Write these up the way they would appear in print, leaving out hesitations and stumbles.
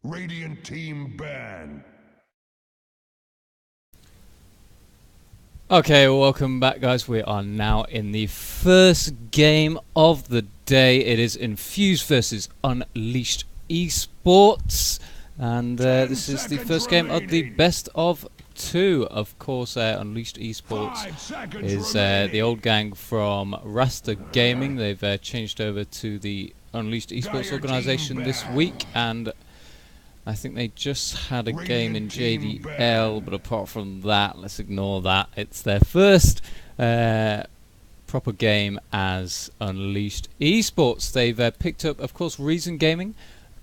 Radiant team ban. Okay, welcome back, guys. We are now in the first game of the day. It is Infused versus unLeashed eSports, and this is the first game of the best of two. Of course, unLeashed eSports is the old gang from Rasta Gaming. They've changed over to the unLeashed eSports organization this week, and I think they just had a game in JDL, but apart from that, let's ignore that. It's their first proper game as unLeashed eSports. They've picked up, of course, Reason Gaming,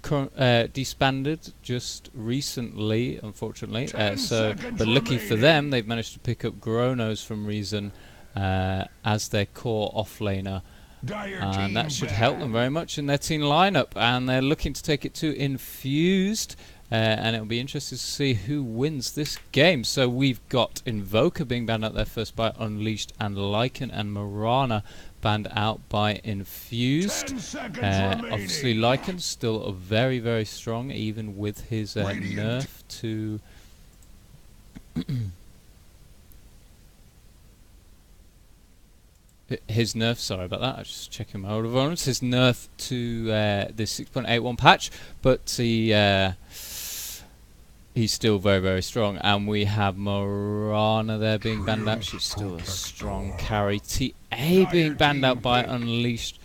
disbanded just recently, unfortunately. But lucky for them, they've managed to pick up Gronos from Reason as their core offlaner. And that should help them very much in their team lineup, and they're looking to take it to Infused, and it'll be interesting to see who wins this game. So we've got Invoker being banned out there first by unLeashed, and Lycan and Marana banned out by Infused. Obviously Lycan's still very, very strong, even with his nerf to his nerf, sorry about that, I was just checking my order vulnerabilities. His nerf to the 6.81 patch, but he's still very, very strong. And we have Marana there being banned out. She's still a strong carry. TA being banned out by unLeashed.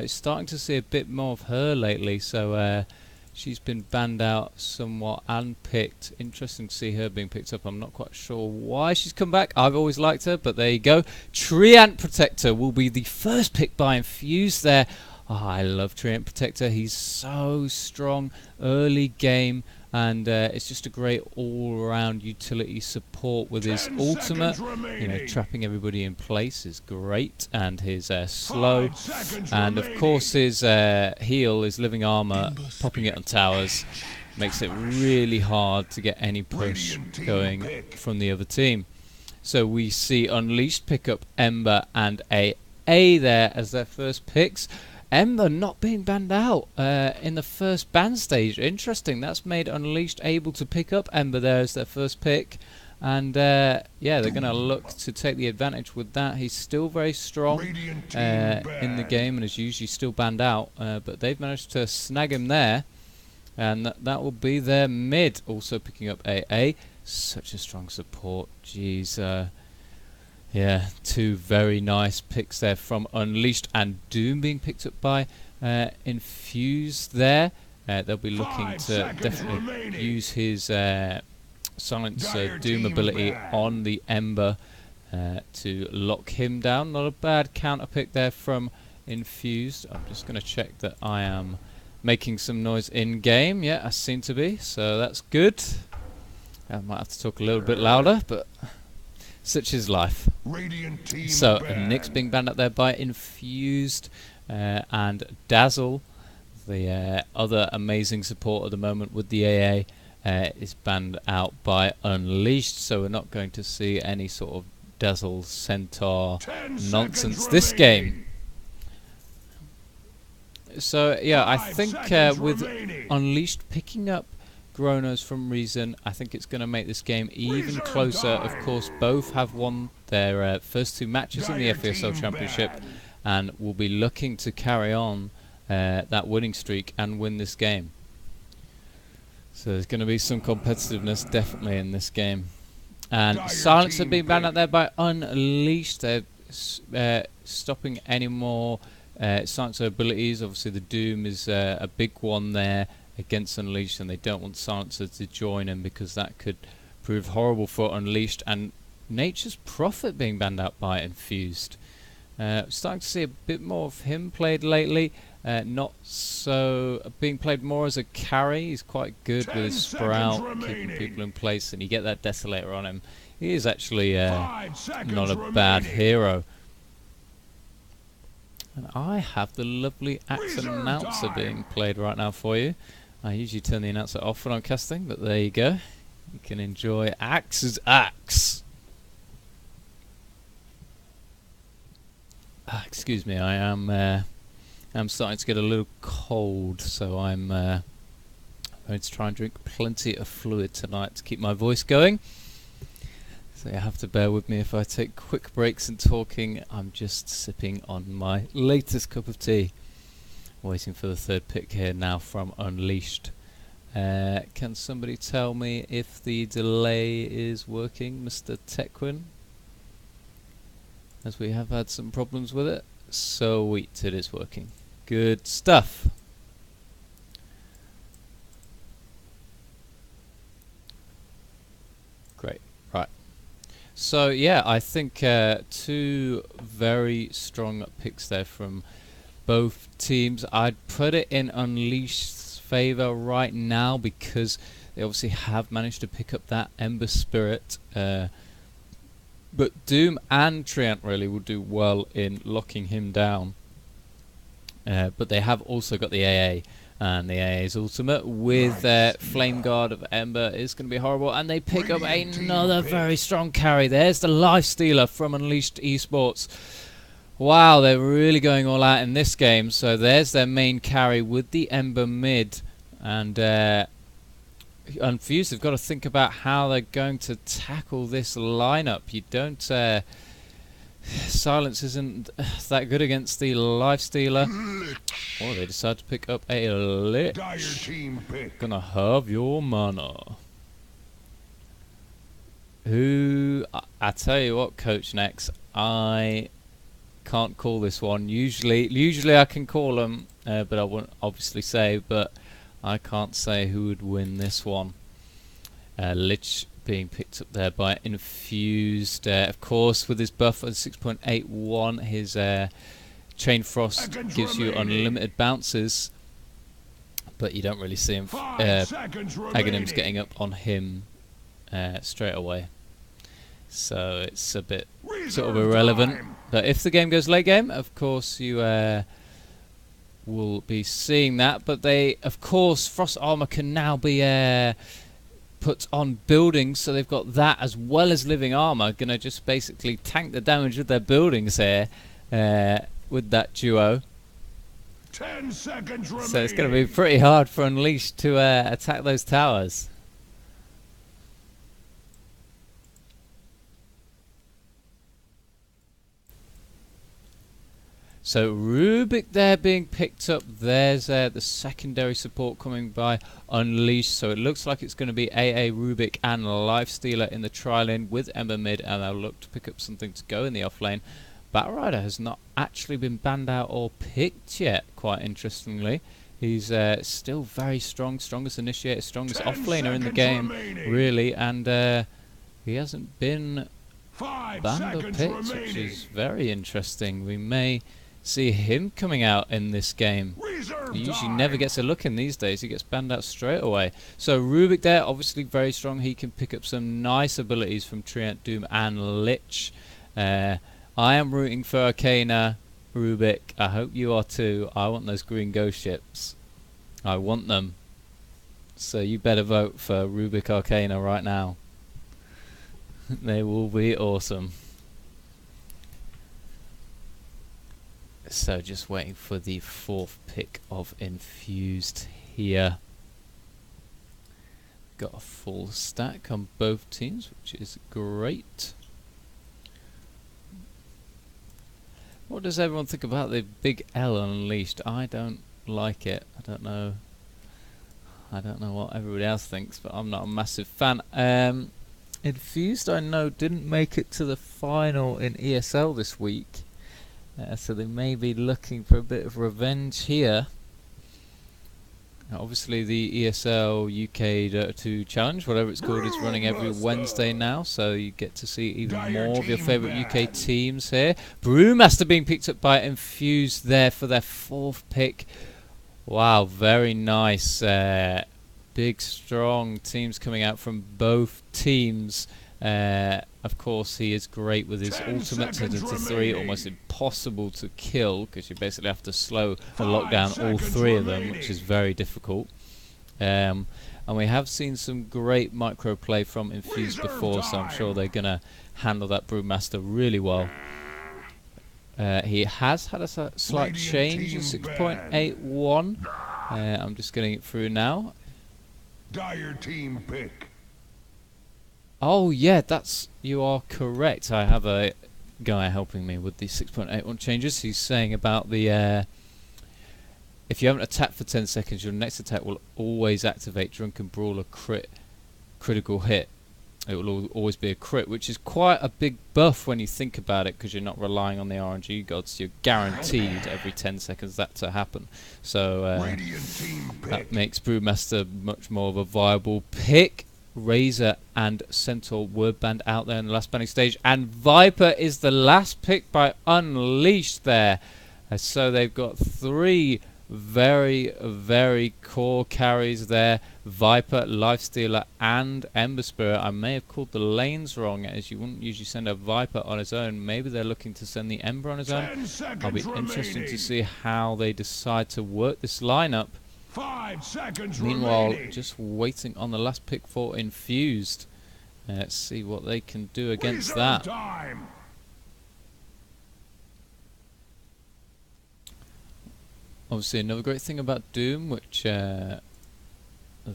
Starting to see a bit more of her lately, so she's been banned out somewhat and picked. Interesting to see her being picked up. I'm not quite sure why she's come back. I've always liked her, but there you go. Treant Protector will be the first pick by Infused there. Oh, I love Treant Protector. He's so strong early game, and it's just a great all-round utility support with his ultimate. You know, trapping everybody in place is great, and his slow, and of course his heal, his living armor, popping it on towers, makes it really hard to get any push going from the other team. So we see unLeashed pick up Ember and AA there as their first picks. Ember not being banned out in the first ban stage. Interesting. That's made unLeashed able to pick up Ember there as their first pick. And yeah, they're going to look to take the advantage with that. He's still very strong in the game and is usually still banned out. But they've managed to snag him there. And that will be their mid. Also picking up AA. Such a strong support. Jeez. Yeah, two very nice picks there from unLeashed, and Doom being picked up by Infused there. They'll be looking to definitely use his Silencer Doom ability on the Ember to lock him down. Not a bad counter pick there from Infused. I'm just going to check that I am making some noise in game. Yeah, I seem to be, so that's good. I might have to talk a little bit louder, but such is life. So Nyx being banned up there by Infused, and Dazzle, the other amazing support at the moment with the AA, is banned out by unLeashed. So we're not going to see any sort of Dazzle Centaur nonsense this game. So yeah, I think with unLeashed picking up Gronos from Reason, I think it's going to make this game even closer. Of course, both have won their first two matches in the FESL Championship, and will be looking to carry on that winning streak and win this game. So there's going to be some competitiveness definitely in this game. And Silencer being banned out there by unLeashed. They're stopping any more Silencer abilities. Obviously the Doom is a big one there against unLeashed, and they don't want Silencer to join him because that could prove horrible for unLeashed. And Nature's Prophet being banned out by Infused. Starting to see a bit more of him played lately. Not so being played more as a carry. He's quite good with his Sprout, keeping people in place, and you get that Desolator on him. He is actually not a bad hero. And I have the lovely Axe announcer being played right now for you. I usually turn the announcer off when I'm casting, but there you go. You can enjoy Axe's Axe. Excuse me, I'm starting to get a little cold, so I'm going to try and drink plenty of fluid tonight to keep my voice going. So you have to bear with me if I take quick breaks in talking. I'm just sipping on my latest cup of tea. Waiting for the third pick here now from unLeashed. Can somebody tell me if the delay is working, Mr. Tequin? As we have had some problems with it. Sweet, it is working. Good stuff. Great, right. So yeah, I think two very strong picks there from both teams. I'd put it in unLeashed's favour right now because they obviously have managed to pick up that Ember Spirit. But Doom and Treant really will do well in locking him down. But they have also got the AA. And the AA's ultimate with Flame Guard of Ember is going to be horrible. And they pick up another very strong carry. There's the Life Stealer from unLeashed eSports. Wow, they're really going all out in this game. So there's their main carry with the Ember mid. And Infused have got to think about how they're going to tackle this lineup. You don't... Silence isn't that good against the Life Stealer. Oh, they decide to pick up a Lich. Gonna have your mana. I tell you what, Coach Nex, I can't call this one. Usually I can call them, but I won't obviously say. But I can't say who would win this one. Lich being picked up there by Infused. Of course, with his buff at 6.81, his Chain Frost gives you unlimited bounces, but you don't really see him. Aghanim's getting up on him straight away, so it's a bit sort of irrelevant. But if the game goes late game, of course you will be seeing that. But they, of course, Frost Armor can now be put on buildings, so they've got that as well as living armor. Gonna just basically tank the damage with their buildings here with that duo. 10 seconds remaining. So it's gonna be pretty hard for unLeashed to attack those towers. So Rubik there being picked up. There's the secondary support coming by unLeashed. So it looks like it's going to be AA, Rubik and Life Stealer in the tri-lane with Ember mid. And they'll look to pick up something to go in the off-lane. Battle Rider has not actually been banned out or picked yet, quite interestingly. He's still very strong. Strongest initiator, strongest off-laner in the game, really. And he hasn't been banned or picked, which is very interesting. We may see him coming out in this game. He usually never gets a look in these days. He gets banned out straight away. So Rubik there, obviously very strong. He can pick up some nice abilities from Treant, Doom and Lich. I am rooting for Arcana, Rubik. I hope you are too. I want those green ghost ships. I want them. So you better vote for Rubik Arcana right now. They will be awesome. So just waiting for the fourth pick of Infused here. Got a full stack on both teams, which is great. What does everyone think about the big L unLeashed? I don't like it. I don't know what everybody else thinks, but I'm not a massive fan. Infused, I know, didn't make it to the final in ESL this week. So they may be looking for a bit of revenge here. Now, obviously the ESL UK Dota 2 Challenge, whatever it's called, is running every Wednesday now, so you get to see even more of your favourite UK teams here. Brewmaster being picked up by Infused there for their fourth pick. Wow, very nice. Big, strong teams coming out from both teams. Of course, he is great with his ultimate to 3, almost impossible to kill because you basically have to slow and lock down all three of them, which is very difficult. And we have seen some great micro play from Infused before, so I'm sure they're going to handle that Brewmaster really well. He has had a slight change in 6.81. I'm just getting it through now. Dire team pick. Oh yeah, you are correct. I have a guy helping me with the 6.81 changes. He's saying about the if you haven't attacked for 10 seconds, your next attack will always activate Drunken Brawler critical hit. It will always be a crit, which is quite a big buff when you think about it, because you're not relying on the RNG gods. You're guaranteed every 10 seconds that to happen. So that makes Brewmaster much more of a viable pick. Razor and Centaur were banned out there in the last banning stage, and Viper is the last pick by unLeashed there. So they've got 3 very, very core carries there. Viper, Lifestealer and Ember Spirit. I may have called the lanes wrong, as you wouldn't usually send a Viper on his own. Maybe they're looking to send the Ember on his own. I'll be interested to see how they decide to work this lineup. 5 seconds Meanwhile, remaining. just waiting on the last pick for Infused. Let's see what they can do against that. Time. Obviously, another great thing about Doom, which the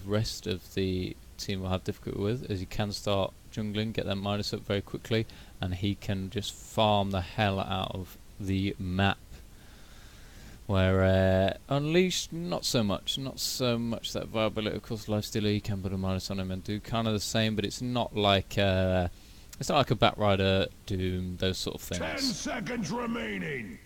rest of the team will have difficulty with, is he can start jungling, get that minus up very quickly, and he can just farm the hell out of the map. Where unLeashed, not so much that viability. Of course, Lifestealer, you can put a minus on him and do kind of the same, but it's not like a Batrider, Doom, those sort of things. 10 seconds remaining.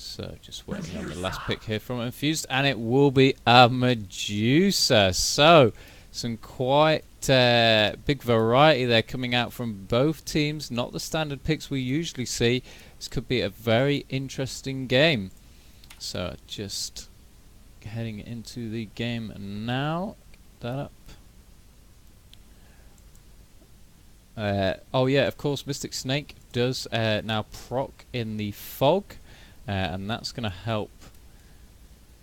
So just waiting on the last pick here from Infused, and it will be a Medusa. So some quite big variety there coming out from both teams. Not the standard picks we usually see. This could be a very interesting game. So just heading into the game now. Get that up. Oh yeah, of course, Mystic Snake does now proc in the fog. And that's going to help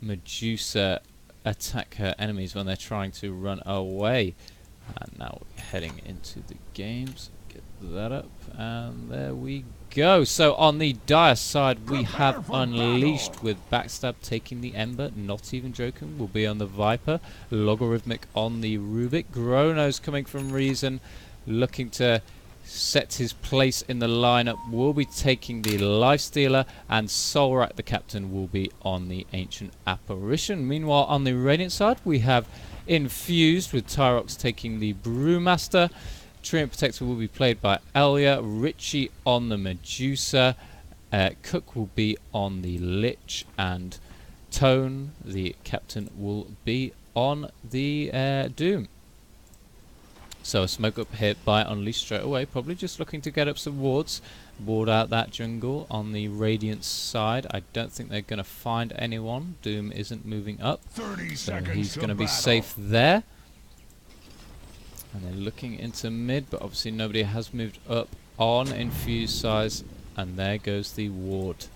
Medusa attack her enemies when they're trying to run away. And now we're heading into the games. Get that up, and there we go. So on the Dire side, we have unLeashed with Backstab taking the Ember. Not even joking, will be on the Viper. Logarithmic on the Rubik. Grono's coming from Reason, looking to set his place in the lineup, will be taking the Lifestealer, and Solrak the captain will be on the Ancient Apparition. Meanwhile, on the Radiant side, we have Infused with Tyrox taking the Brewmaster. Treant Protector will be played by Elia. Richie on the Medusa. Cook will be on the Lich, and Tone, the captain, will be on the Doom. So a smoke up hit by unLeashed straight away, probably just looking to get up some wards, ward out that jungle on the Radiant side. I don't think they're going to find anyone. Doom isn't moving up, 30 so seconds he's going to be battle. safe there. And they're looking into mid, but obviously nobody has moved up on Infused size, and there goes the ward.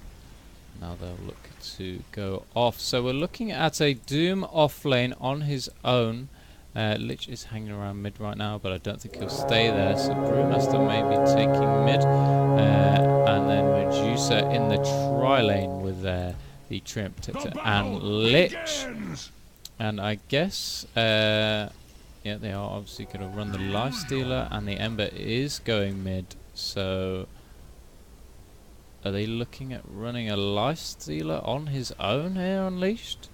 Now they'll look to go off. So we're looking at a Doom off lane on his own. Lich is hanging around mid right now, but I don't think he'll stay there. So Brewmaster may be taking mid, and then Medusa in the tri-lane with the Treant Protector and Lich. Begins. And I guess, yeah, they are obviously going to run the Lifestealer, and the Ember is going mid. So are they looking at running a Lifestealer on his own here, unLeashed?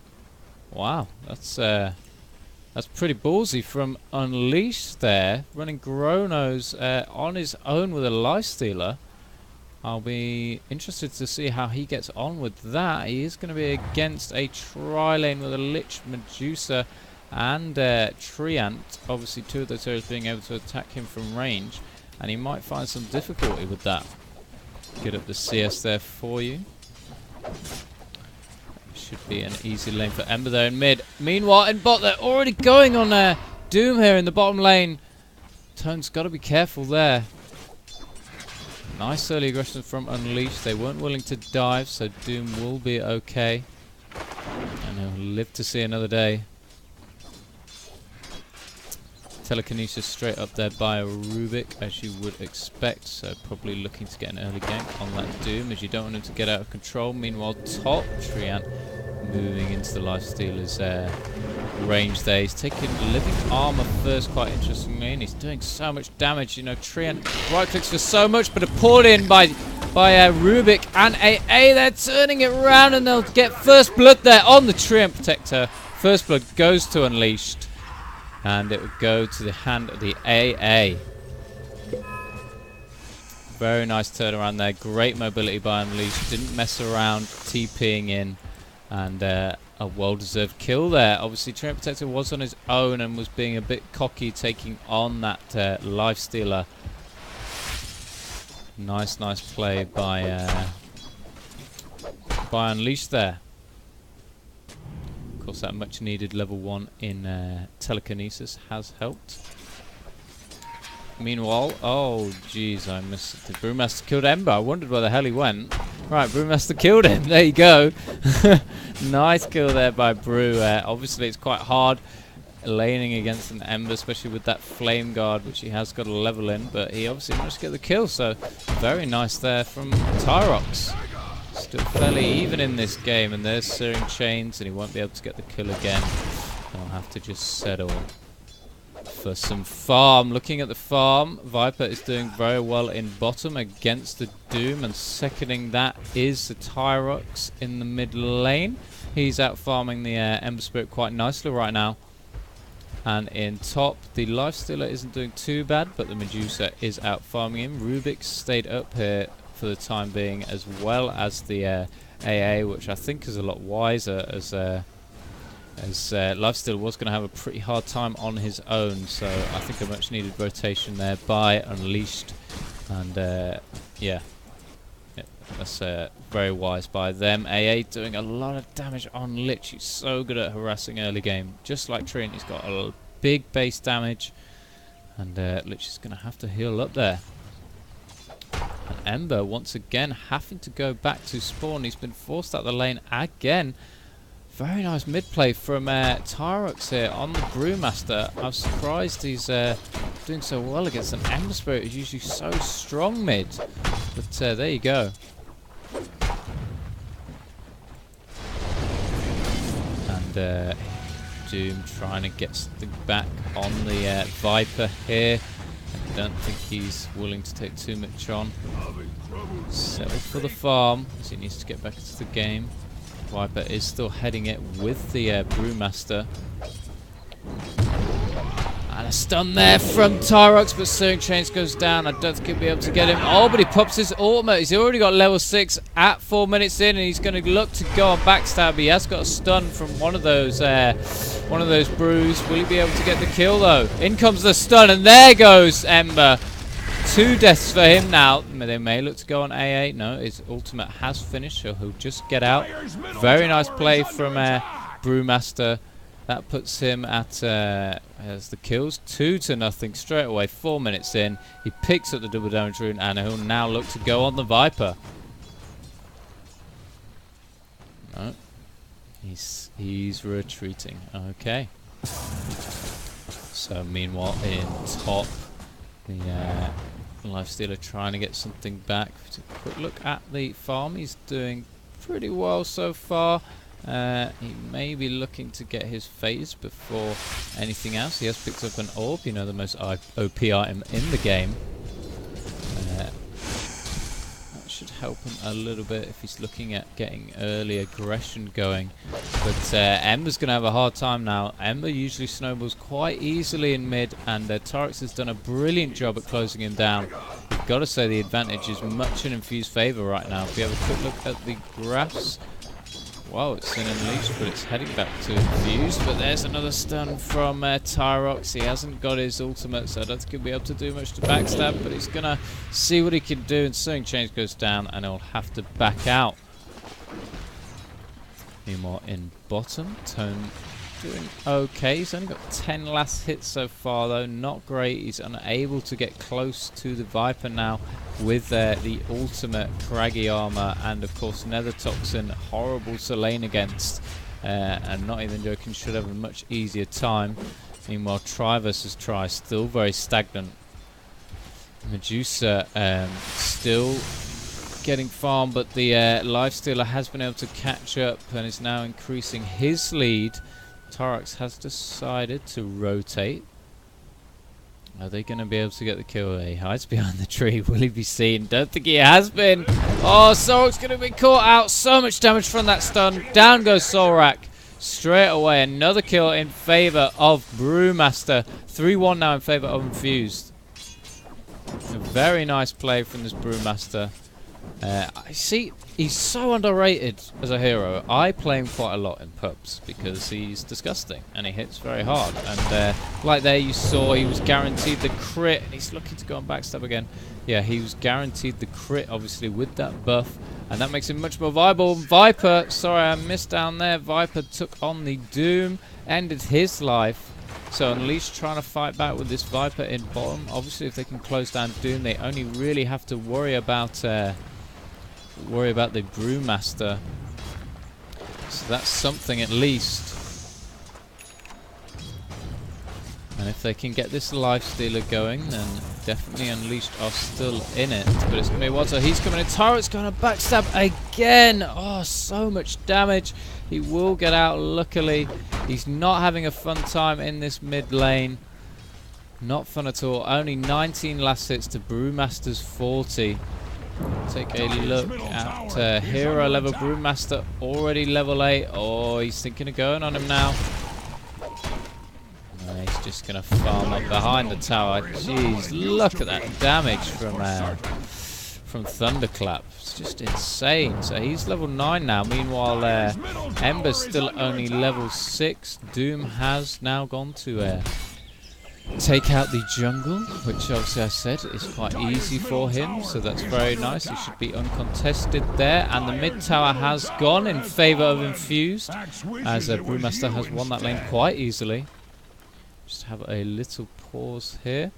Wow, that's pretty ballsy from unLeashed there, running Gronos on his own with a Lifestealer. I'll be interested to see how he gets on with that. He is going to be against a tri-lane with a Lich, Medusa and Treant. Obviously 2 of those areas being able to attack him from range, and he might find some difficulty with that. Get up the CS there for you. Should be an easy lane for Ember there in mid. Meanwhile, in bot, they're already going on Doom here in the bottom lane. Tone's got to be careful there. Nice early aggression from unLeashed. They weren't willing to dive, so Doom will be okay. And he'll live to see another day. Telekinesis straight up there by a Rubik, as you would expect. So probably looking to get an early gank on that Doom, as you don't want him to get out of control. Meanwhile, top Treant moving into the Lifestealer's range there. He's taking living armor first, quite interestingly, and he's doing so much damage. You know, Treant right clicks for so much, but are pulled in by Rubik and AA. They're turning it around, and they'll get first blood there on the Treant Protector. First blood goes to Unleashed, and it would go to the hand of the AA. Very nice turnaround there. Great mobility by Unleashed. Didn't mess around, TPing in, and a well-deserved kill there. Obviously, Treant Protector was on his own and was being a bit cocky, taking on that Lifestealer. Nice play by Unleashed there. Of course, that much-needed level 1 in telekinesis has helped. Meanwhile, oh jeez, I missed. The Brewmaster killed Ember. I wondered where the hell he went. Right, Brewmaster killed him. There you go. Nice kill there by Brew. Obviously, it's quite hard laning against an Ember, especially with that Flame Guard, which he has got a level in. But he obviously managed to get the kill, so very nice there from Tyrox. Still fairly even in this game, and there's Searing Chains, and he won't be able to get the kill again. He'll have to just settle for some farm. Looking at the farm, Viper is doing very well in bottom against the Doom, and seconding that is the Tyrox in the mid lane. He's out farming the Ember Spirit quite nicely right now. And in top, the Lifestealer isn't doing too bad, but the Medusa is out farming him. Rubik stayed up here for the time being, as well as the AA, which I think is a lot wiser, as Lifestealer was going to have a pretty hard time on his own. So I think a much needed rotation there by Unleashed, and yeah, that's very wise by them. AA doing a lot of damage on Lich. He's so good at harassing early game, just like Treant. He's got a big base damage, and Lich is going to have to heal up there. And Ember once again having to go back to spawn. He's been forced out the lane again. Very nice mid play from Tyrox here on the Brewmaster. I'm surprised he's doing so well against an Ember Spirit who's usually so strong mid. But there you go. And Doom trying to get something back on the Viper here. I don't think he's willing to take too much on. Settle for the farm, as he needs to get back into the game. Viper is still heading it with the Brewmaster. And a stun there from Tyrox, but Searing Chains goes down. I don't think he'll be able to get him. Oh, but he pops his ultimate. He's already got level 6 at 4 minutes in, and he's going to look to go on backstab. He has got a stun from one of those brews. Will he be able to get the kill, though? In comes the stun, and there goes Ember. 2 deaths for him now. They may look to go on AA. No, his ultimate has finished, so he'll just get out. Very nice play from Brewmaster. That puts him at, as the kills, 2-0 straight away, 4 minutes in. He picks up the double damage rune, and he'll now look to go on the Viper. No, he's retreating. Okay. So meanwhile, in top, the Lifestealer trying to get something back. Quick look at the farm. He's doing pretty well so far. He may be looking to get his phase before anything else. He has picked up an orb, you know, the most OP item in the game. That should help him a little bit if he's looking at getting early aggression going. But Ember's going to have a hard time now. Ember usually snowballs quite easily in mid, and Tyrox has done a brilliant job at closing him down. You've got to say the advantage is much in Infused favour right now. If you have a quick look at the graphs, wow, it's in Unleashed, but it's heading back to Infused. But there's another stun from Tyrox. He hasn't got his ultimate, so I don't think he'll be able to do much to backstab, but he's going to see what he can do, and Searing Chains goes down, and he'll have to back out. Meanwhile, in bottom, Tone doing okay. He's only got 10 last hits so far, though. Not great. He's unable to get close to the Viper now with the ultimate craggy armor, and of course Nether Toxin, horrible to lane against, and not even joking, should have a much easier time. Meanwhile, try versus try, still very stagnant. Medusa still getting farmed, but the Lifestealer has been able to catch up and is now increasing his lead. Tarax has decided to rotate. Are they going to be able to get the kill? He hides behind the tree. Will he be seen? Don't think he has been. Oh, Solrak's going to be caught out. So much damage from that stun. Down goes Solrak. Straight away, another kill in favor of Brewmaster. 3-1 now in favor of Infused. A very nice play from this Brewmaster. I see he's so underrated as a hero. I play him quite a lot in pubs because he's disgusting and he hits very hard. And like there you saw, he was guaranteed the crit. And he's looking to go on backstab again. Yeah, he was guaranteed the crit, obviously, with that buff. And that makes him much more viable. Viper, sorry I missed down there. Viper took on the Doom, ended his life. So unLeashed trying to fight back with this Viper in bottom. Obviously, if they can close down Doom, they only really have to worry about the Brewmaster. So that's something at least. And if they can get this Lifestealer going, then definitely unLeashed are still in it. But it's going to be Water. He's coming in. Turret's going to backstab again. Oh, so much damage. He will get out, luckily. He's not having a fun time in this mid lane. Not fun at all. Only 19 last hits to Brewmaster's 40. Take a look at hero level Brewmaster, already level 8. Oh, he's thinking of going on him now. No, he's just going to farm up behind the tower. Jeez, look at that damage from Thunderclap. It's just insane. So he's level 9 now. Meanwhile, Ember's still only level 6. Doom has now gone to take out the jungle, which obviously I said is quite easy for him, so that's very nice. He should be uncontested there, and the mid tower has gone in favour of Infused, as Brewmaster has won that lane quite easily. Just have a little pause here.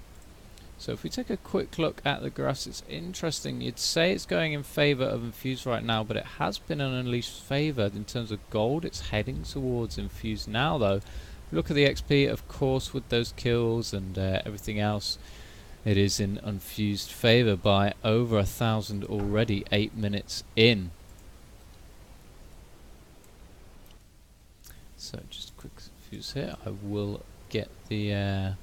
So if we take a quick look at the graphs, it's interesting. You'd say it's going in favour of Infused right now, but it has been an unLeashed favour in terms of gold. It's heading towards Infused now, though. Look at the XP, of course, with those kills and everything else. It is in Infused favour by over 1,000 already, 8 minutes in. So just a quick fuse here. I will get the...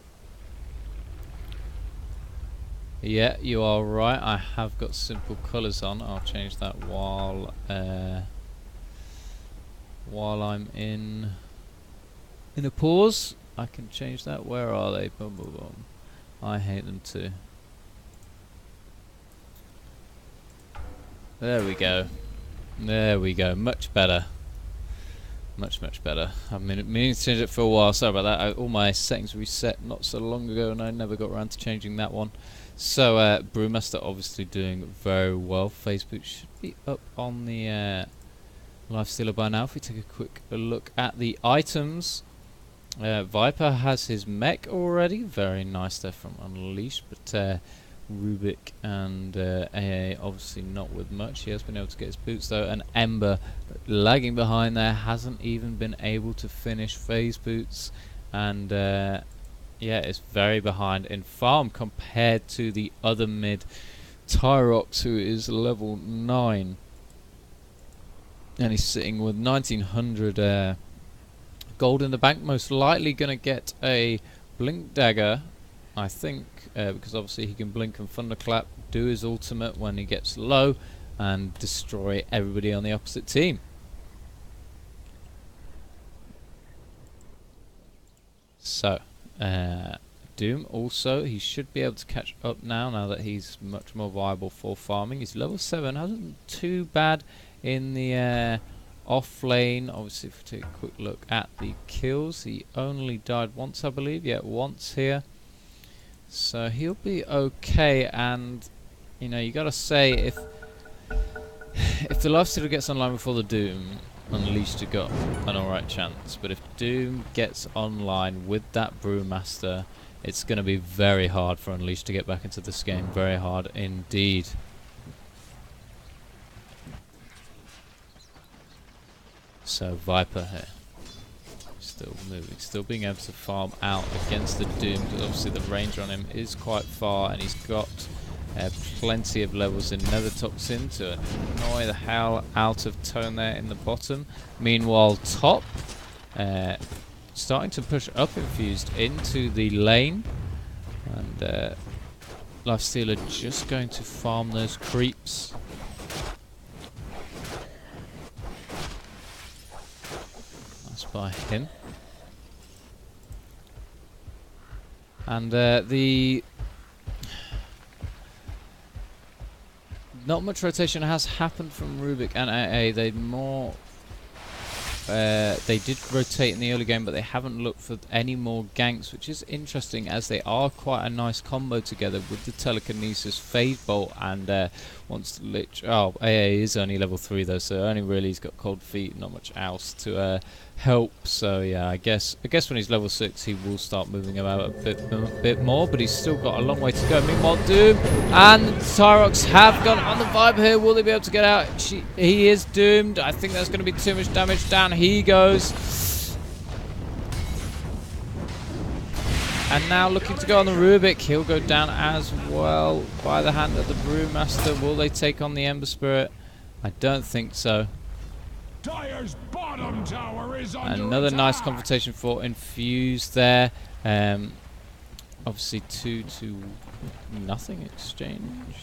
Yeah, you are right. I have got simple colours on. I'll change that while I'm in a pause. I can change that. Where are they? Boom, boom, boom. I hate them too. There we go. There we go. Much better. Much, much better. I've been meaning to change it for a while. Sorry about that. All my settings reset not so long ago, and I never got around to changing that one. So, Brewmaster obviously doing very well. Facebook should be up on the Lifestealer by now. If we take a quick look at the items, Viper has his mech already. Very nice there from unLeashed, but Rubik and AA obviously not with much. He has been able to get his boots though, and Ember lagging behind there, hasn't even been able to finish phase boots, and yeah, it's very behind in farm compared to the other mid, Tyrox, who is level 9, and he's sitting with 1900 gold in the bank. Most likely going to get a blink dagger, I think, because obviously he can blink and thunderclap, do his ultimate when he gets low, and destroy everybody on the opposite team. So, Doom also, he should be able to catch up now that he's much more viable for farming. He's level 7, hasn't been too bad in the off lane. Obviously, if we take a quick look at the kills, he only died once, I believe. Yeah, once here. So he'll be okay, and you know, you gotta say, if the Lifestealer gets online before the Doom, unLeashed have got an alright chance. But if Doom gets online with that Brewmaster, it's going to be very hard for unLeashed to get back into this game. Very hard indeed. So Viper here, still moving, still being able to farm out against the Doom, because obviously the range on him is quite far, and he's got Plenty of levels in Nether Toxin to annoy the hell out of Tone there in the bottom. Meanwhile, top starting to push up Infused into the lane, and Lifestealer just going to farm those creeps. That's by him. And the not much rotation has happened from Rubik and AA. They did rotate in the early game, but they haven't looked for any more ganks, which is interesting as they are quite a nice combo together with the Telekinesis, Phase Bolt, and wants to lich. Oh, AA is only level 3 though, so only really he's got cold feet, not much else to help. So yeah, I guess when he's level 6 he will start moving about a bit more, but he's still got a long way to go. Meanwhile, Doom and Tyrox have gone on the vibe here. Will they be able to get out? He is doomed. I think that's going to be too much damage. Down he goes. And now looking to go on the Rubik. He'll go down as well by the hand of the Brewmaster. Will they take on the Ember Spirit? I don't think so. Dire's bottom tower is under Another attack. nice confrontation for Infused there. Obviously 2-0 exchange.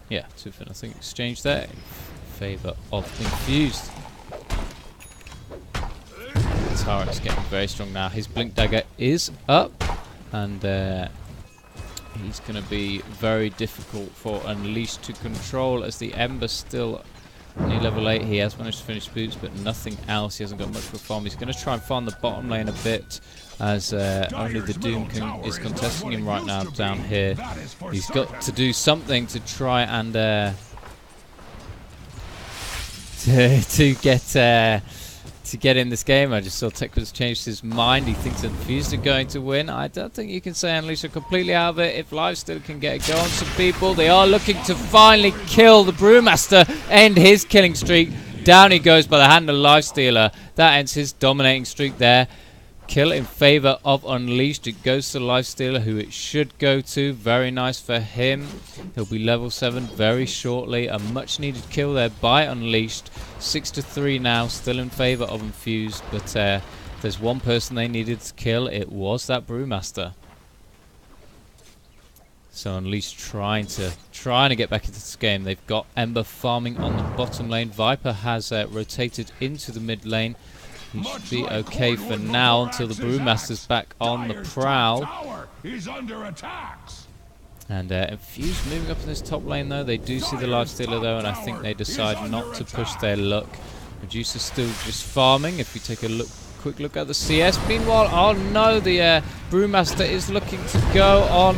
Yeah, 2-0 exchange there in favour of Infused. Tarek's getting very strong now. His Blink Dagger is up, and he's going to be very difficult for unLeashed to control, as the Ember's still only level 8. He has managed to finish boots, but nothing else. He hasn't got much for farm. He's going to try and farm the bottom lane a bit, as only the Doom is contesting him right now down here. He's got to do something to try and to get in this game. I just saw Tekken's changed his mind. He thinks Infused are going to win. I don't think you can say unLeashed are completely out of it. If Lifestealer can get a go on some people, they are looking to finally kill the Brewmaster, end his killing streak. Down he goes by the hand of Lifestealer. That ends his dominating streak there. Kill in favour of unLeashed. It goes to Lifestealer, who it should go to. Very nice for him. He'll be level 7 very shortly. A much needed kill there by unLeashed. 6-3 now, still in favour of Infused. But there's one person they needed to kill. It was that Brewmaster. So unLeashed trying to get back into this game. They've got Ember farming on the bottom lane. Viper has rotated into the mid lane. He should be okay for now until the Brewmaster's back on the prowl. And Infused moving up in this top lane though. They do see the Lifestealer though, and I think they decide not to push their luck. Medusa's still just farming. If we take a quick look at the CS. Meanwhile, oh no, the Brewmaster is looking to go on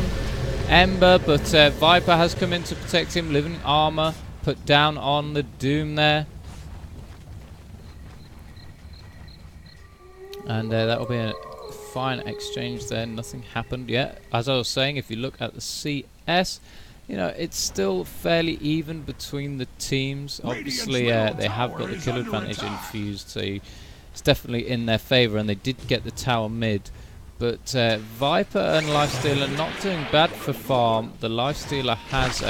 Ember, but Viper has come in to protect him. Living armor put down on the Doom there. And that will be a fine exchange there. Nothing happened yet. As I was saying, if you look at the CS, you know, it's still fairly even between the teams. Obviously, they have got the kill advantage Infused, so it's definitely in their favour, and they did get the tower mid. But Viper and Lifestealer not doing bad for farm. The Lifestealer has...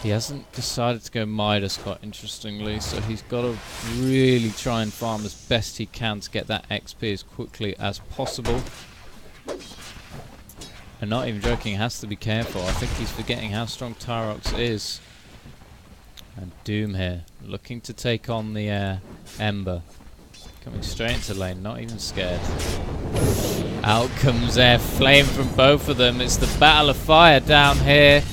he hasn't decided to go Midas, quite interestingly, so he's got to really try and farm as best he can to get that XP as quickly as possible. And not even joking, has to be careful. I think he's forgetting how strong Tyrox is. And Doom here, looking to take on the Ember. Coming straight into lane, not even scared. Out comes flame from both of them. It's the battle of fire down here.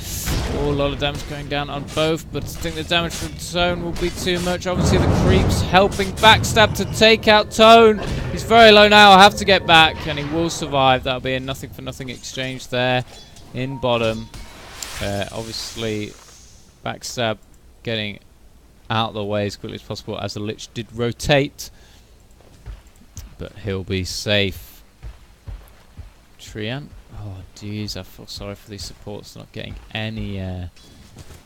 Oh, a lot of damage going down on both, but I think the damage from Tone will be too much. Obviously the creeps helping Backstab to take out Tone. He's very low now. I'll have to get back, and he will survive. That'll be a nothing for nothing exchange there in bottom. Obviously Backstab getting out of the way as quickly as possible, as the Lich did rotate, but he'll be safe. Trian. Oh jeez, I feel sorry for these supports not getting any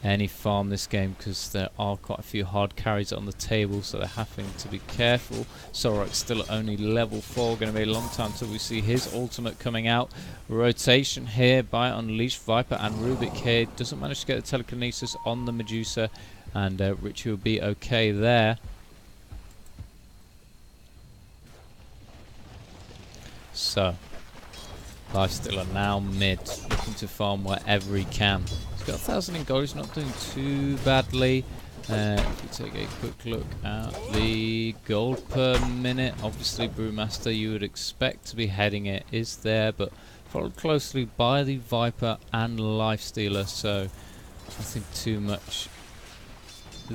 any farm this game, because there are quite a few hard carries on the table, so they're having to be careful. Sorok's still at only level 4, going to be a long time till we see his ultimate coming out. Rotation here by unLeashed. Viper and Rubik here. Doesn't manage to get the telekinesis on the Medusa, and Richie will be okay there. So, Lifestealer now mid, looking to farm wherever he can. He's got 1,000 in gold, he's not doing too badly. If we take a quick look at the gold per minute, obviously Brewmaster you would expect to be heading it is there, but followed closely by the Viper and Lifestealer, so nothing too much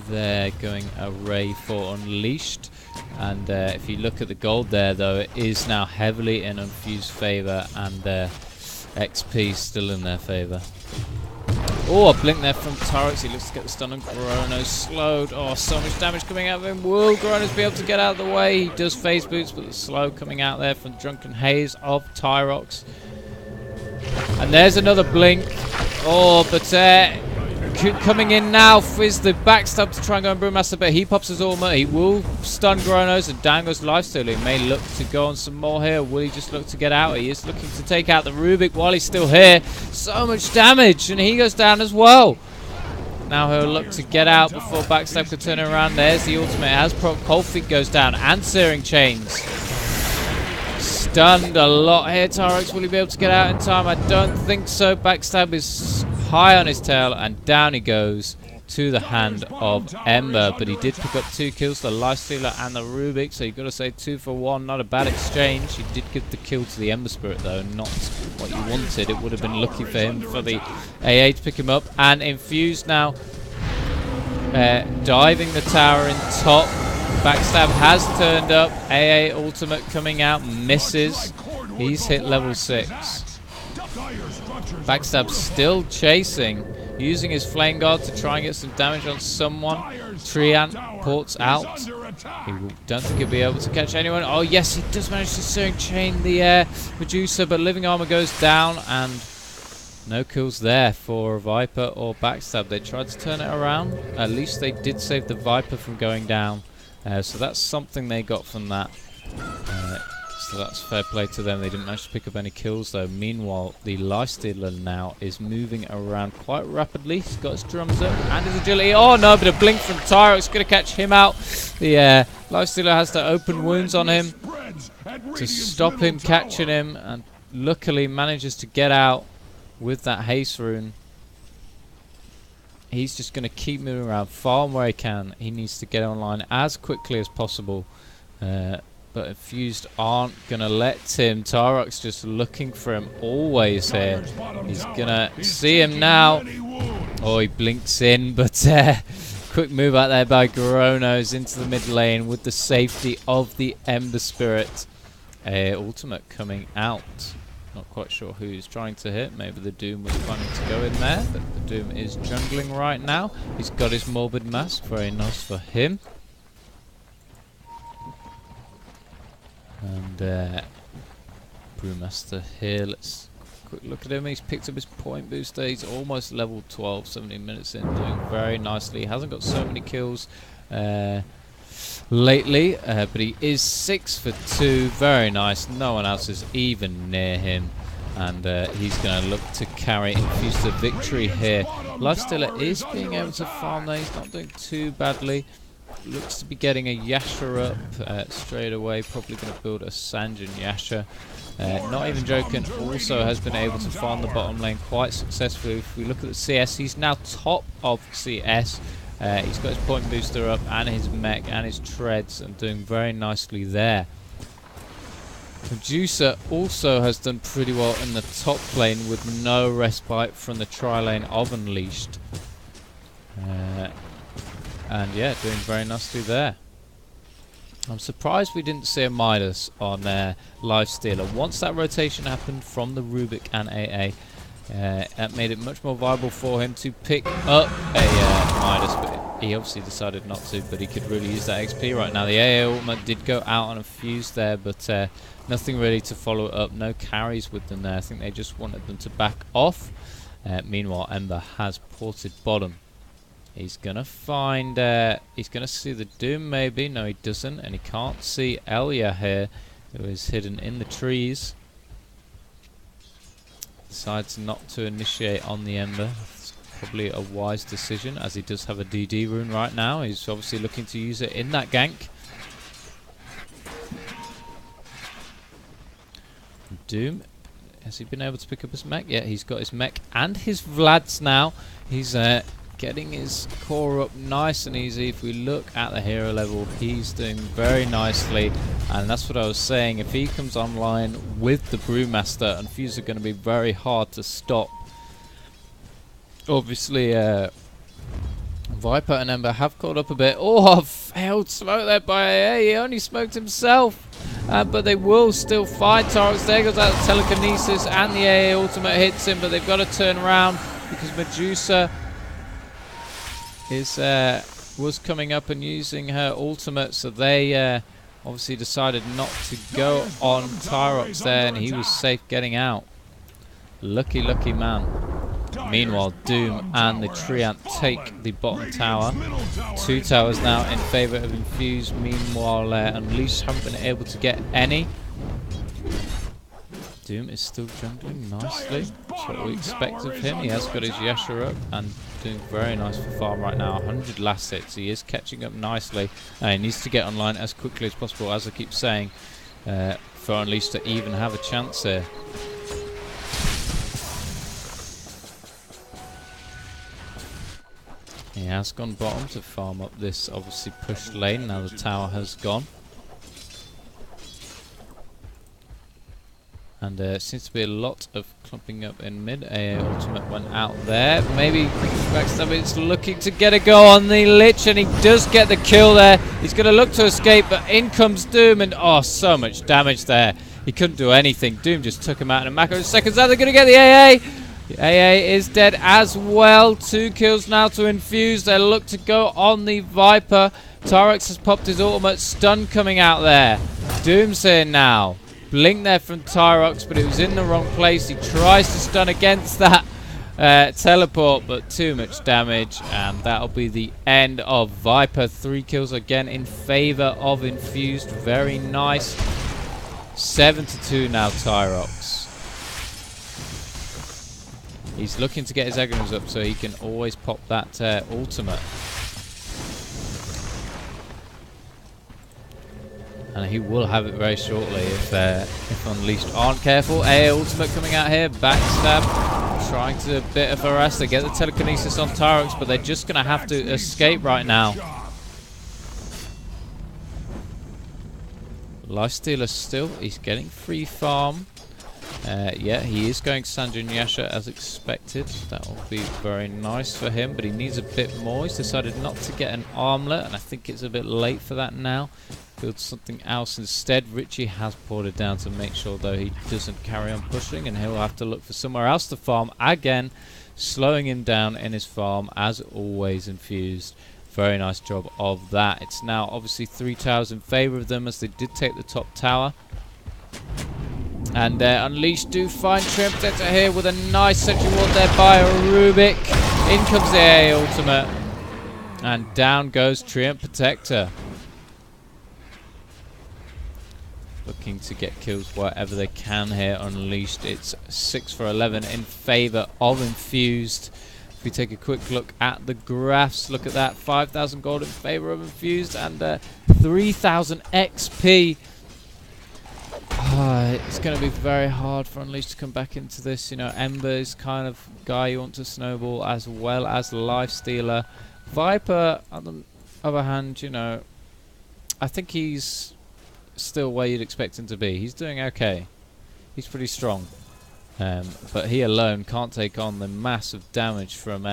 there going array for unLeashed. And if you look at the gold there, though, it is now heavily in Infused favour, and XP still in their favour. Oh, a blink there from Turrets. He looks to get the stun on Gronos. Slowed. Oh, so much damage coming out of him. Will Gronos be able to get out of the way? He does phase boots, but the slow coming out there from Drunken Haze of Tyrox. And there's another blink. Oh, but coming in now is the backstab to try and go on Brewmaster, but he pops his ultimate. He will stun Gronos, and down goes Lifestealer. He may look to go on some more here. Will he just look to get out? He is looking to take out the Rubik while he's still here. So much damage, and he goes down as well. Now he'll look to get out before backstab can turn around. There's the ultimate. As Proc Cold Feet goes down, and Searing Chains. Stunned a lot here. Tyrox, will he be able to get out in time? I don't think so. Backstab is high on his tail, and down he goes to the hand of Ember. But he did pick up 2 kills, the Lifestealer and the Rubik, so you've got to say 2 for 1. Not a bad exchange. He did give the kill to the Ember Spirit, though, not what you wanted. It would have been lucky for him for the AA to pick him up. And Infused now diving the tower in top. Backstab has turned up. AA ultimate coming out, misses. He's hit level 6. Backstab still chasing, using his Flame Guard to try and get some damage on someone. Treant ports out. He don't think he'll be able to catch anyone. Oh yes, he does manage to Searing Chain the Medusa, but Living Armor goes down, and no kills there for Viper or Backstab. They tried to turn it around. At least they did save the Viper from going down. So that's something they got from that. So that's fair play to them. They didn't manage to pick up any kills, though. Meanwhile, the Lifestealer now is moving around quite rapidly. He's got his drums up and his agility. Oh no, but a blink from Tyrox going to catch him out. The Lifestealer has to open wounds on him to stop him catching him, and luckily manages to get out with that haste rune. He's just going to keep moving around, farm where he can. He needs to get online as quickly as possible. But Infused aren't going to let him. Tyrox just looking for him always here. He's going to see him now. Oh, he blinks in, but quick move out there by Gronos into the mid lane with the safety of the Ember Spirit. Ultimate coming out. Not quite sure who he's trying to hit. Maybe the Doom was planning to go in there, but the Doom is jungling right now. He's got his Morbid Mask. Very nice for him. And Brewmaster here, let's quick look at him. He's picked up his point booster. He's almost level 12, 17 minutes in, doing very nicely. He hasn't got so many kills lately, but he is 6 for 2. Very nice. No one else is even near him. And he's going to look to carry Infused to victory here. Lifestealer is being able to farm there. He's not doing too badly. Looks to be getting a Yasha up straight away. Probably going to build a Sanjin Yasha. Not even joking, also has been able to farm the bottom lane quite successfully. If we look at the CS, he's now top of CS. He's got his point booster up and his mech and his treads, and doing very nicely there. Medusa also has done pretty well in the top lane with no respite from the tri-lane of unLeashed. And yeah, doing very nicely there. I'm surprised we didn't see a Midas on Lifestealer. Once that rotation happened from the Rubik and AA, that made it much more viable for him to pick up a Midas, but he obviously decided not to, but he could really use that XP right now. The AA ultimate did go out on a fuse there, but nothing really to follow it up. No carries with them there. I think they just wanted them to back off. Meanwhile, Ember has ported bottom. He's gonna find, he's gonna see the Doom maybe. No, he doesn't, and he can't see Elia here, who is hidden in the trees. Decides not to initiate on the Ember. It's probably a wise decision, as he does have a DD rune right now. He's obviously looking to use it in that gank. Doom, has he been able to pick up his mech? Yeah, he's got his mech and his Vlads now. He's getting his core up nice and easy. If we look at the hero level, he's doing very nicely, and that's what I was saying. If he comes online with the Brewmaster, Infused are going to be very hard to stop. Obviously, Viper and Ember have caught up a bit. Oh, failed smoke there by AA. He only smoked himself. But they will still fight. Tyrox there goes out of telekinesis, and the AA ultimate hits him, but they've got to turn around because Medusa is was coming up and using her ultimate, so they obviously decided not to go on Tyrox there, and he was safe getting out. Lucky man. Meanwhile, Doom and the Treant take the bottom tower. 2 towers now in favour of Infused. Meanwhile, unLeashed haven't been able to get any. Doom is still jungling nicely. That's what we expect of him. He has got his Yasha up and doing very nice for farm right now. 100 last hits. He is catching up nicely. He needs to get online as quickly as possible, as I keep saying, for unLeashed to even have a chance here. He has gone bottom to farm up this obviously pushed lane. Now the tower has gone. And seems to be a lot of clumping up in mid. Ultimate went out there. Maybe Backstabber's looking to get a go on the Lich, and he does get the kill there. He's going to look to escape, but in comes Doom, and oh, so much damage there. He couldn't do anything. Doom just took him out in a matter of seconds. Now they're going to get the AA. The AA is dead as well. 2 kills now to Infused. They look to go on the Viper. Tyrox has popped his ultimate. Stun coming out there. Doom's here now. Blink there from Tyrox, but it was in the wrong place. He tries to stun against that teleport, but too much damage, and that'll be the end of Viper. 3 kills again in favour of Infused. Very nice. 7-2 now, Tyrox. He's looking to get his aggregates up so he can always pop that ultimate. And he will have it very shortly if unLeashed aren't careful. Ultimate coming out here. Backstab. Trying to do a bit of harass. They get the telekinesis on Tyrox, but they're just going to have to escape right now. Lifestealer still. He's getting free farm. Yeah, he is going Sandra and Yasha as expected. That will be very nice for him, but he needs a bit more. He's decided not to get an armlet, and I think it's a bit late for that now. Build something else instead. Richie has poured it down to make sure, though, he doesn't carry on pushing, and he'll have to look for somewhere else to farm again, slowing him down in his farm, as always. Infused. Very nice job of that. It's now obviously 3 towers in favour of them, as they did take the top tower. And unLeashed do find Treant Protector here with a nice sentry ward there by Rubik. In comes the AA ultimate. And down goes Treant Protector. Looking to get kills wherever they can here. unLeashed, it's 6 for 11 in favour of Infused. If we take a quick look at the graphs, look at that. 5,000 gold in favour of Infused, and 3,000 XP. It's going to be very hard for unLeashed to come back into this. You know, Ember is kind of guy you want to snowball, as well as Lifestealer. Viper, on the other hand, you know, I think he's still where you'd expect him to be. He's doing okay. He's pretty strong. But he alone can't take on the massive damage from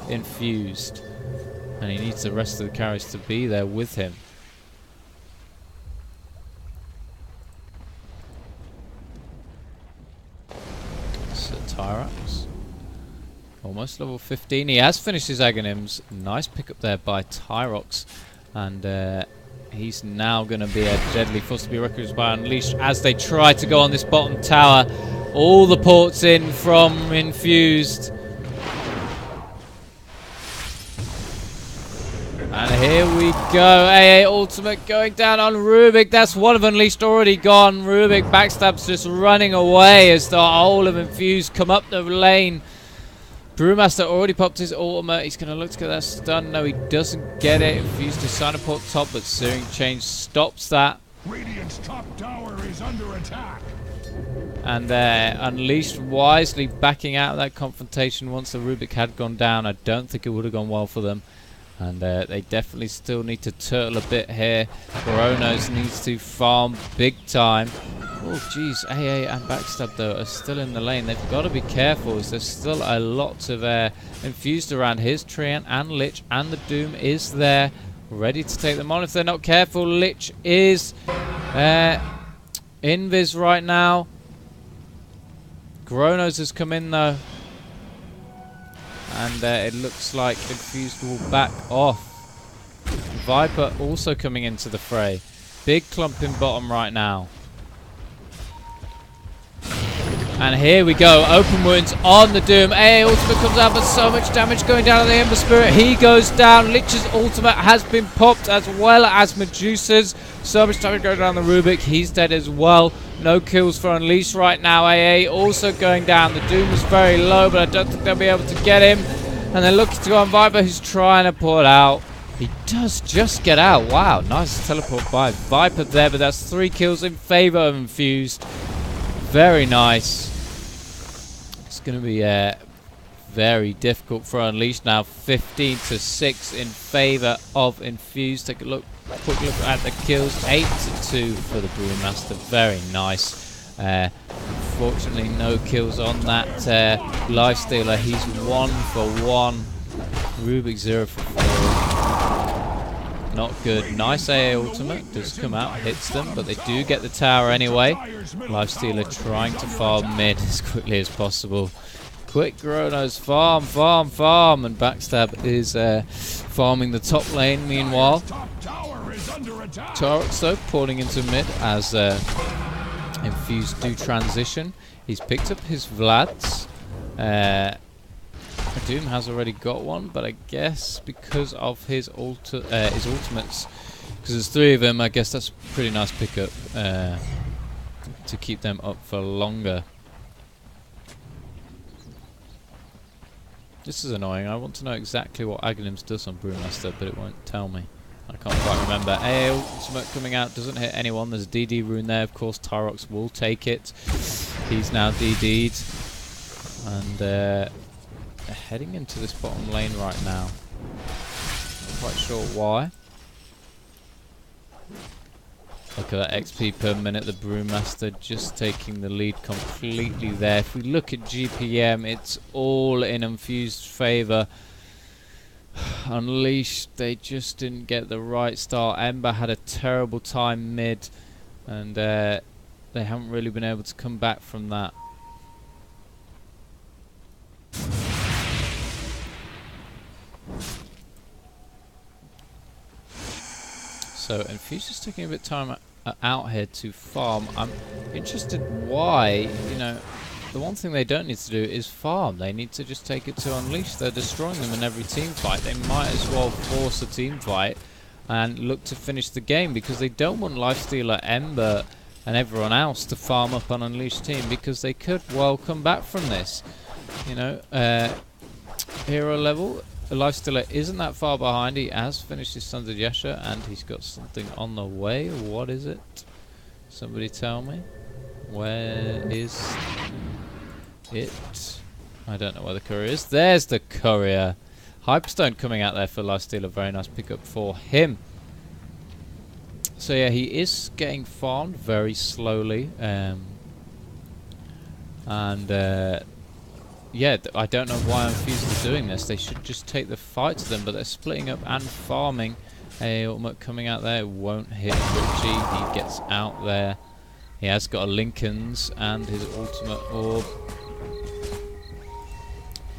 Infused. And he needs the rest of the carries to be there with him. Tyrox, almost level 15. He has finished his Aghanims. Nice pick up there by Tyrox, and he's now going to be a deadly force to be reckoned with by unLeashed as they try to go on this bottom tower. All the ports in from Infused. here we go. AA ultimate going down on Rubik. That's one of unleashed already gone. Rubik backstab's just running away as the whole of Infused come up the lane. Brewmaster already popped his ultimate. He's going to look to get that stun. No, he doesn't get it. Infused is trying to put top, but Searing Change stops that. Radiant's top tower is under attack. And Unleashed wisely backing out of that confrontation once the Rubik had gone down. I don't think it would have gone well for them. And they definitely still need to turtle a bit here. Coronos needs to farm big time. Oh, jeez. AA and Backstab, though, are still in the lane. They've got to be careful as there's still a lot of Infused around. Here's Treant and Lich, and the Doom is there, ready to take them on if they're not careful. Lich is invis right now. Gronos has come in, though. And it looks like Infused will back off. Viper also coming into the fray. Big clump in bottom right now. And here we go. Open wounds on the Doom. AA ultimate comes out, but so much damage going down on the Ember Spirit. He goes down. Lich's ultimate has been popped, as well as Medusa's. So much damage going down the Rubik. He's dead as well. No kills for Unleashed right now. AA also going down. The Doom is very low, but I don't think they'll be able to get him. And they're looking to go on Viper, who's trying to pull it out. He does just get out. Wow, nice teleport by Viper there, but that's 3 kills in favor of Infused. Very nice. It's going to be very difficult for Unleashed now. 15-6 in favor of Infused. Take a look. Quick look at the kills. 8-2 for the Brewmaster. Very nice. Unfortunately, no kills on that Lifestealer. He's 1 for 1. Rubik 0 for 4. Not good. Nice AA ultimate. Does come out, hits them, but they do get the tower anyway. Lifestealer trying to farm mid as quickly as possible. Quick Gronos, farm, farm, farm, and Backstab is farming the top lane meanwhile. Tarox, though, pouring into mid as Infused do transition. He's picked up his Vlads. Doom has already got one, but I guess because of his ultimates, because there's 3 of them, I guess that's a pretty nice pickup to keep them up for longer. This is annoying. I want to know exactly what Aghanims does on Brewmaster, but it won't tell me. I can't quite remember. AA ultimate coming out, doesn't hit anyone. There's a DD rune there. Of course, Tyrox will take it. He's now DD'd. And they're heading into this bottom lane right now. Not quite sure why. Look at that XP per minute. The Brewmaster just taking the lead completely there. If we look at GPM, it's all in Infused favour. Unleashed, they just didn't get the right start. Ember had a terrible time mid, and they haven't really been able to come back from that. So Infused is taking a bit of time out here to farm. I'm interested why, you know, the one thing they don't need to do is farm. They need to just take it to Unleashed. They're destroying them in every team fight. They might as well force a team fight and look to finish the game, because they don't want Lifestealer, Ember and everyone else to farm up on Unleashed team, because they could well come back from this. You know, hero level, Lifestealer isn't that far behind. He has finished his Sons of Yasha, and he's got something on the way. What is it? Somebody tell me. Where is it? I don't know where the courier is. There's the courier. Hyperstone coming out there for Lifestealer. Very nice pickup for him. So yeah, he is getting farmed very slowly. Yeah, I don't know why Infused is doing this. They should just take the fight to them, but they're splitting up and farming. A ultimate coming out there. Won't hit Richie. He gets out there. He has got a Lincoln's and his ultimate orb.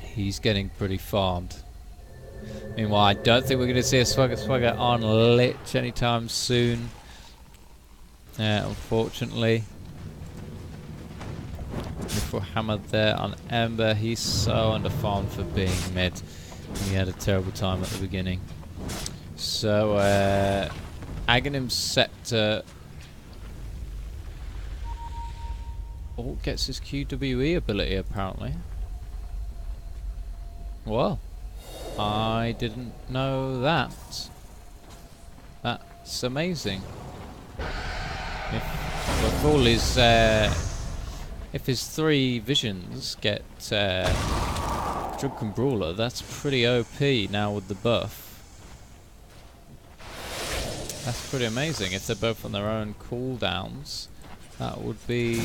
He's getting pretty farmed. Meanwhile, I don't think we're going to see a Swagger on Lich anytime soon. Unfortunately. Before Hammer there on Ember. He's so under farmed for being mid. He had a terrible time at the beginning. So, Aghanim's Scepter gets his QWE ability apparently. Well, I didn't know that. That's amazing. If all his if his 3 visions get Drunken Brawler, that's pretty OP now with the buff. That's pretty amazing. If they're both on their own cooldowns, that would be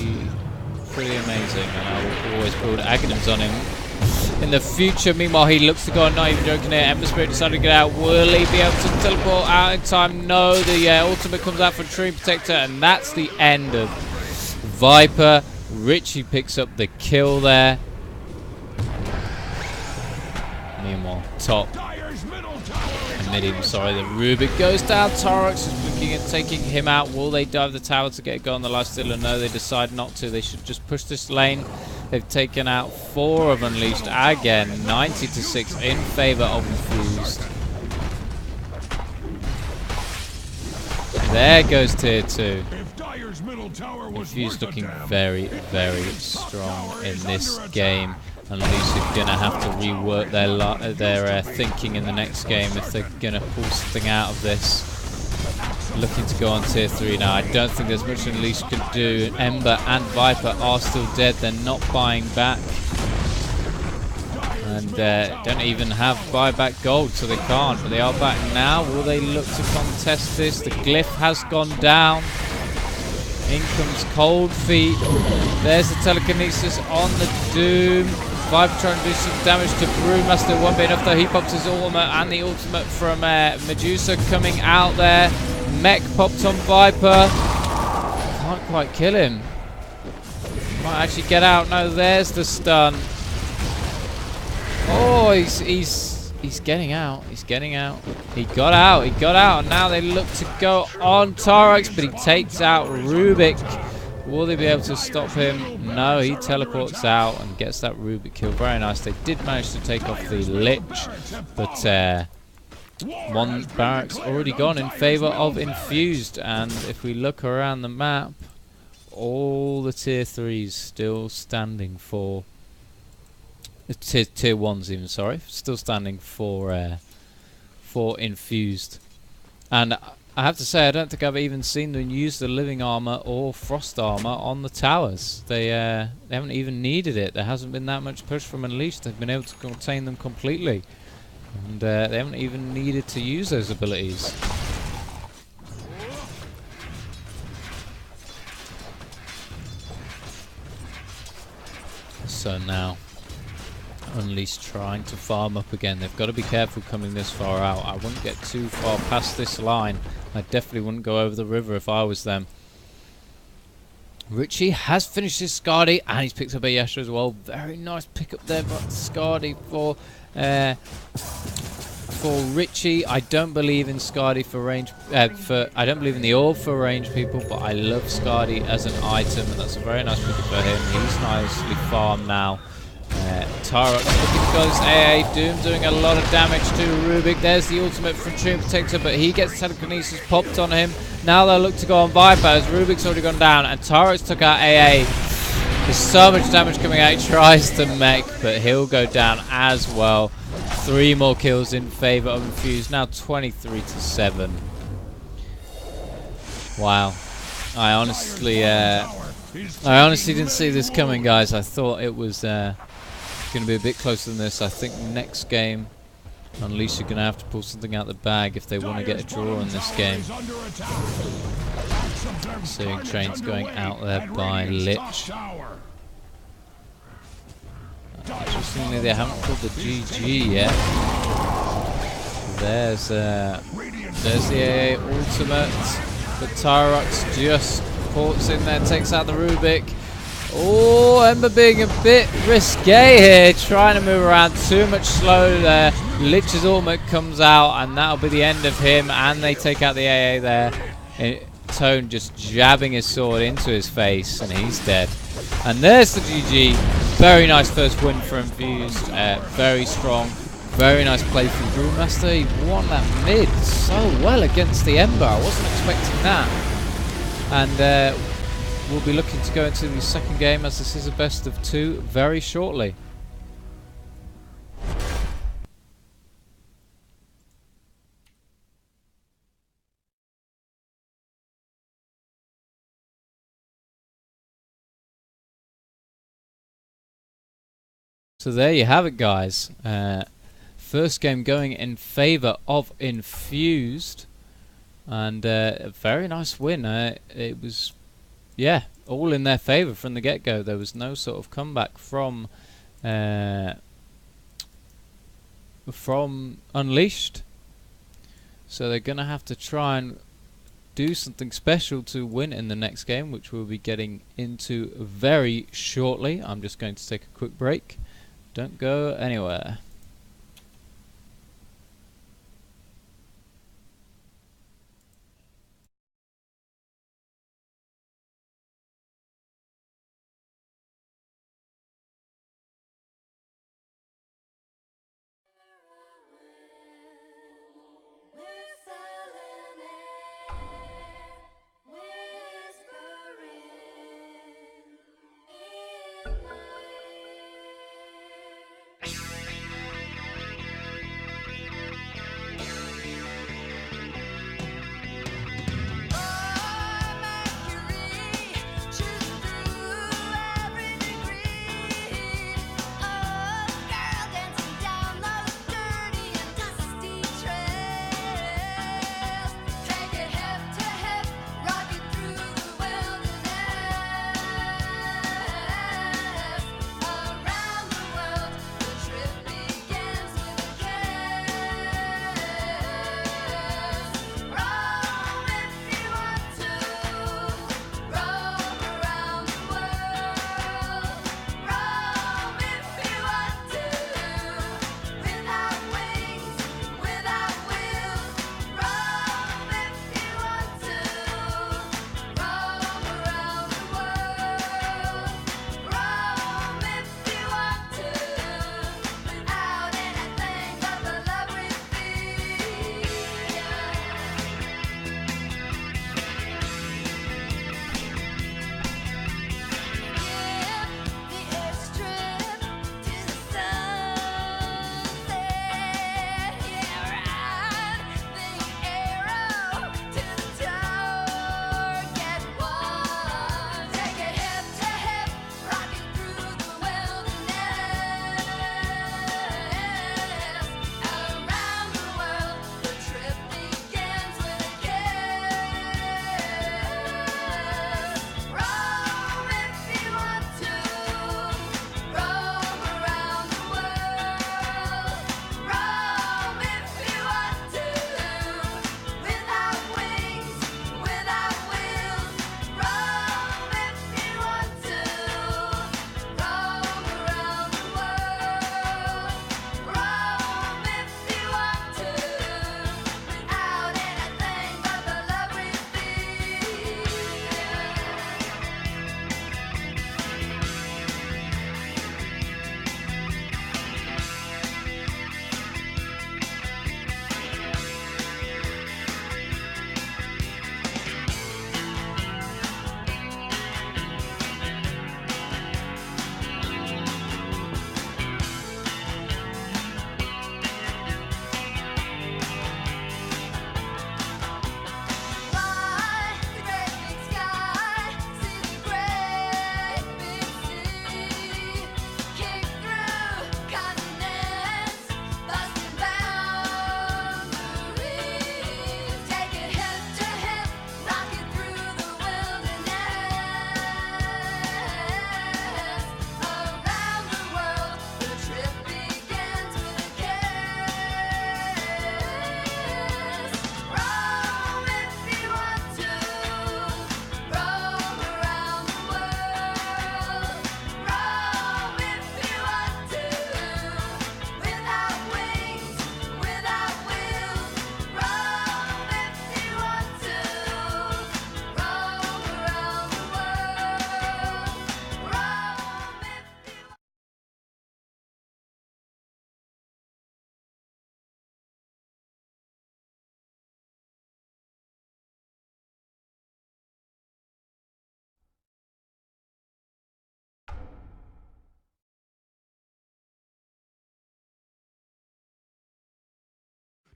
pretty amazing. And I will always build Aghanim's on him in the future. Meanwhile, he looks to go, not even joking here. Ember Spirit decided to get out. Will he be able to teleport out in time? No, the ultimate comes out from Tree Protector, and that's the end of Viper. Richie picks up the kill there. Meanwhile, top and mid, sorry, the Rubik goes down. Torox is looking at taking him out. Will they dive the tower to get a go on the lifestealer? No, they decide not to. They should just push this lane. They've taken out 4 of Unleashed again, 90-6 in favor of Infused. There goes tier 2. Infused looking very, very strong in this game. Unleashed are going to have to rework their thinking in the next game if they're going to pull something out of this. Looking to go on tier 3 now. I don't think there's much Unleashed can do. Ember and Viper are still dead. They're not buying back. And don't even have buyback gold, so they can't. But they are back now. Will they look to contest this? The glyph has gone down. In comes Cold Feet. There's the telekinesis on the Doom. Viper trying to do some damage to Brewmaster. Won't be enough though. He pops his ultimate, and the ultimate from Medusa coming out there. Mech popped on Viper. Can't quite kill him. Might actually get out. No, there's the stun. Oh, he's getting out. He's getting out. He got out. He got out. And now they look to go on Torox, but he takes out Rubik. Will they be able to stop him? No, he teleports out and gets that Rubik kill. Very nice. They did manage to take off the Lich, but one barracks already gone in favor of Infused. And if we look around the map, all the tier 3s still standing for tier 1s even, sorry, still standing for Infused. And I have to say, I don't think I've even seen them use the living armor or frost armor on the towers. They haven't even needed it. There hasn't been that much push from Unleashed. They've been able to contain them completely, and they haven't even needed to use those abilities. So now Unleashed trying to farm up again. They've got to be careful coming this far out. I wouldn't get too far past this line. I definitely wouldn't go over the river if I was them. Richie has finished his Skadi, and he's picked up a Yasha as well. Very nice pick up there, but Skadi for Richie. I don't believe in Skadi for range. I don't believe in the orb for range people, but I love Skadi as an item, and that's a very nice pick up for him. He's nicely farmed now. Torox looking to go this AA. Doom doing a lot of damage to Rubik. There's the ultimate from Tree Protector, but he gets telekinesis popped on him. Now they'll look to go on Viper as Rubik's already gone down, and Torox took out AA. There's so much damage coming out. He tries to mech, but he'll go down as well. 3 more kills in favor of Infused. Now 23-7. Wow. I honestly didn't see this coming, guys. I thought it was going to be a bit closer than this. I think next game, Unleashed are going to have to pull something out the bag if they want to get a draw in this game. Seeing trains going out there by Lich. Interestingly, they haven't pulled the GG yet. There's the AA ultimate. But Torox just ports in there, takes out the Rubik. Oh, Ember being a bit risque here, trying to move around too much slow there. Lich's ultimate comes out, and that'll be the end of him, and they take out the AA there. Tone just jabbing his sword into his face, and he's dead. And there's the GG. Very nice first win for Infused. Very strong. Very nice play from Brewmaster. He won that mid so well against the Ember. I wasn't expecting that. And we'll be looking to go into the second game, as this is a best of 2, very shortly. So there you have it, guys. First game going in favour of Infused, and a very nice win. It was, yeah, all in their favour from the get-go. There was no sort of comeback from unLeashed, so they're gonna have to try and do something special to win in the next game, which we'll be getting into very shortly. I'm just going to take a quick break. Don't go anywhere.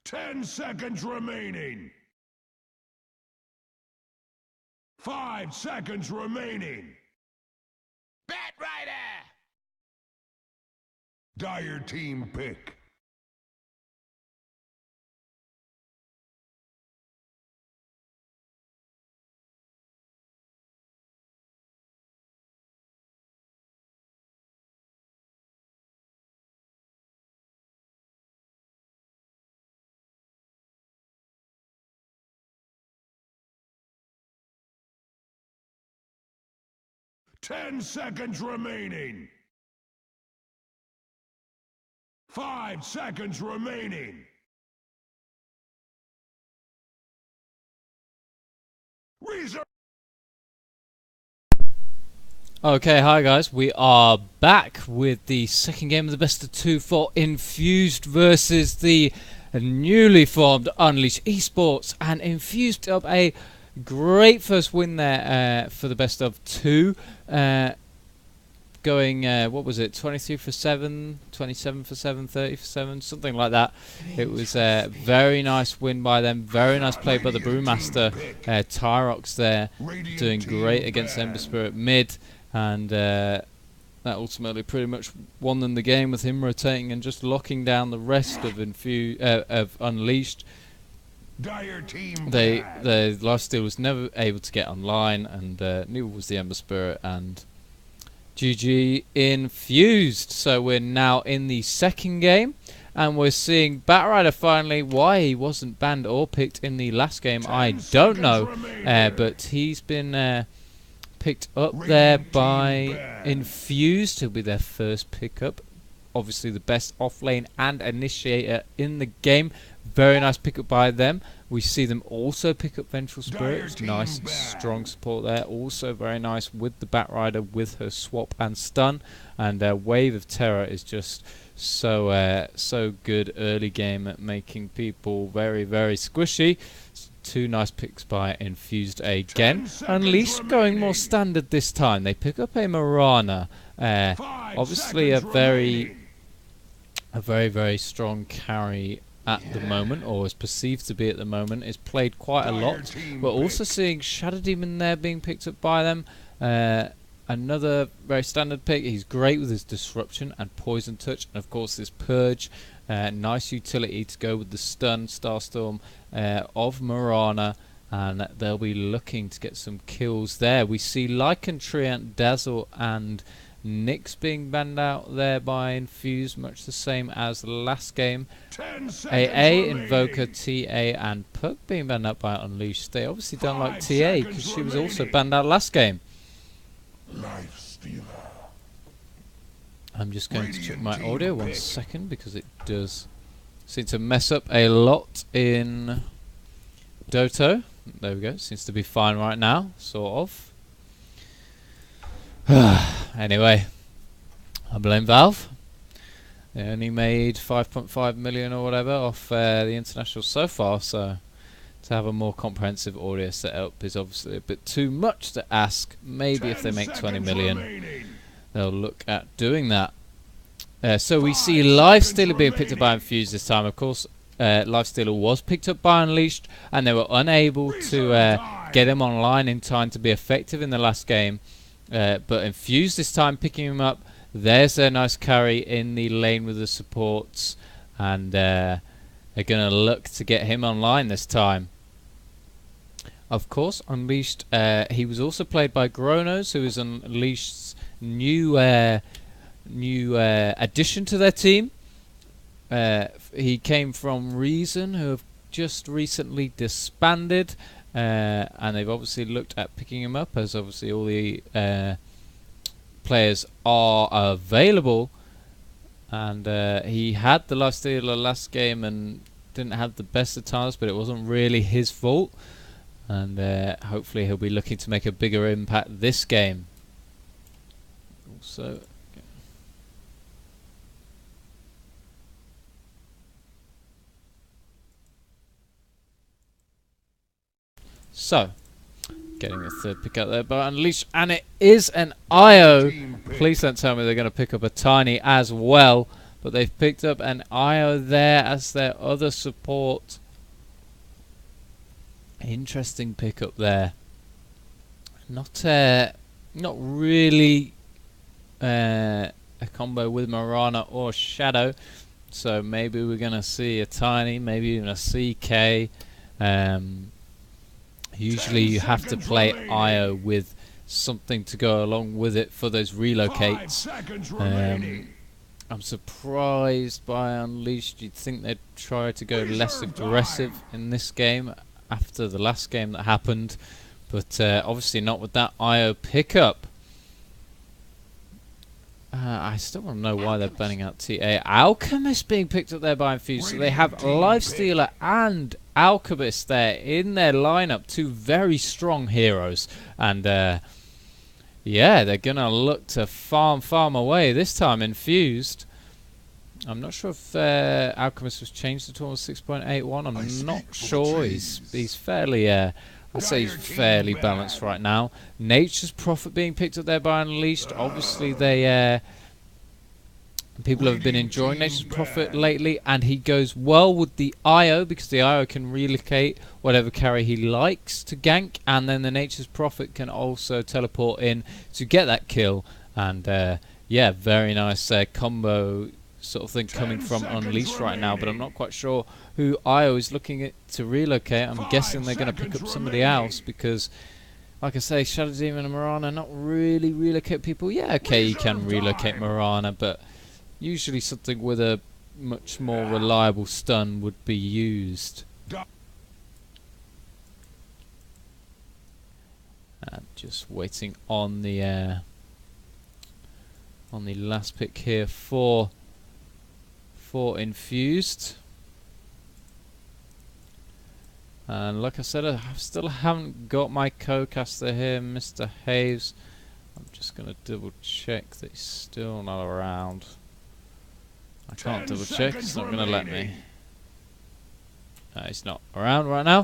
10 seconds remaining. 5 seconds remaining. Bat Rider! Dire team pick. Ten seconds remaining. 5 seconds remaining. Reserve. Okay, hi guys, we are back with the second game of the best of two for Infused versus the newly formed unLeashed eSports, and Infused up a great first win there for the best of two, going what was it, 23 for 7, 27 for 7, 30 for 7, something like that. It was a very nice win by them, very nice play by the Brewmaster. Tyrox there doing great against Ember Spirit mid, and that ultimately pretty much won them the game with him rotating and just locking down the rest of unLeashed. The lifesteal was never able to get online, and neither was the Ember Spirit, and GG Infused. So we're now in the second game, and we're seeing Batrider finally. Why he wasn't banned or picked in the last game, I don't know, but he's been picked up there by Infused. He'll be their first pickup. Obviously the best offlane and initiator in the game. Very nice pickup by them. We see them also pick up Vengeful Spirits. Nice strong support there. Also very nice with the Batrider with her swap and stun. And Wave of Terror is just so good early game at making people very, very squishy. Two nice picks by Infused again. unLeashed going more standard this time. They pick up a Marana. Obviously a very strong carry at the moment, or is perceived to be at the moment. Is played quite a lot. We're also seeing Shadow Demon there being picked up by them. Another very standard pick. He's great with his Disruption and Poison Touch, and of course this Purge. Nice utility to go with the stun Starstorm of Marana, and they'll be looking to get some kills there. We see Lycan, Treant, Dazzle and Nyx being banned out there by Infused, much the same as the last game. AA, Invoker, TA and Puck being banned out by unLeashed. They obviously don't like TA because she was also banned out last game. I'm just going to check my audio 1 second, because it does seem to mess up a lot in Doto. There we go, seems to be fine right now, sort of. Anyway, I blame Valve. They only made 5.5 million or whatever off the international so far, so to have a more comprehensive audio setup is obviously a bit too much to ask. Maybe if they make 20 million, they'll look at doing that. So we see Lifestealer being picked up by Infused this time. Of course, Lifestealer was picked up by unLeashed, and they were unable to get him online in time to be effective in the last game. But Infused this time picking him up. There's their nice carry in the lane with the supports, and they're going to look to get him online this time. Of course, unLeashed, he was also played by Gronos, who is unLeashed's new addition to their team. He came from Reason, who have just recently disbanded, and they've obviously looked at picking him up, as obviously all the players are available. And he had the Lifestealer last game and didn't have the best of times, but it wasn't really his fault. And hopefully he'll be looking to make a bigger impact this game. Also, so, getting a third pick out there by unLeashed, and it is an IO. Please don't tell me they're going to pick up a Tiny as well. but they've picked up an IO there as their other support. Interesting pickup there. Not really a combo with Mirana or Shadow, so maybe we're gonna see a Tiny, maybe even a CK. Usually you have to play IO with something to go along with it for those relocates. I'm surprised by unLeashed. You'd think they'd try to go less aggressive in this game after the last game that happened, but obviously not with that IO pickup. I still want to know why they're banning out TA. Alchemist being picked up there by Infused, so they have Lifestealer and Alchemist there in their lineup, two very strong heroes, and yeah, they're gonna look to farm away this time. Infused, I'm not sure if Alchemist was changed at all 6.81. I'm not sure. He's fairly I'd say he's fairly balanced right now. Nature's Prophet being picked up there by unLeashed. Obviously they people have been enjoying Nature's Prophet lately, and he goes well with the IO because the IO can relocate whatever carry he likes to gank, and then the Nature's Prophet can also teleport in to get that kill. And yeah, very nice combo sort of thing coming from unLeashed right now, but I'm not quite sure who IO is looking at to relocate. I'm guessing they're going to pick up somebody else because, like I say, Shadow Demon and Mirana not really relocate people. Yeah, okay, you can relocate Mirana, but usually something with a much more reliable stun would be used. Just waiting on the last pick here for Infused. And like I said, I still haven't got my co-caster here, Mr. Haves. I'm just going to double check that he's still not around. I can't double check, it's not going to let me. He's not around right now.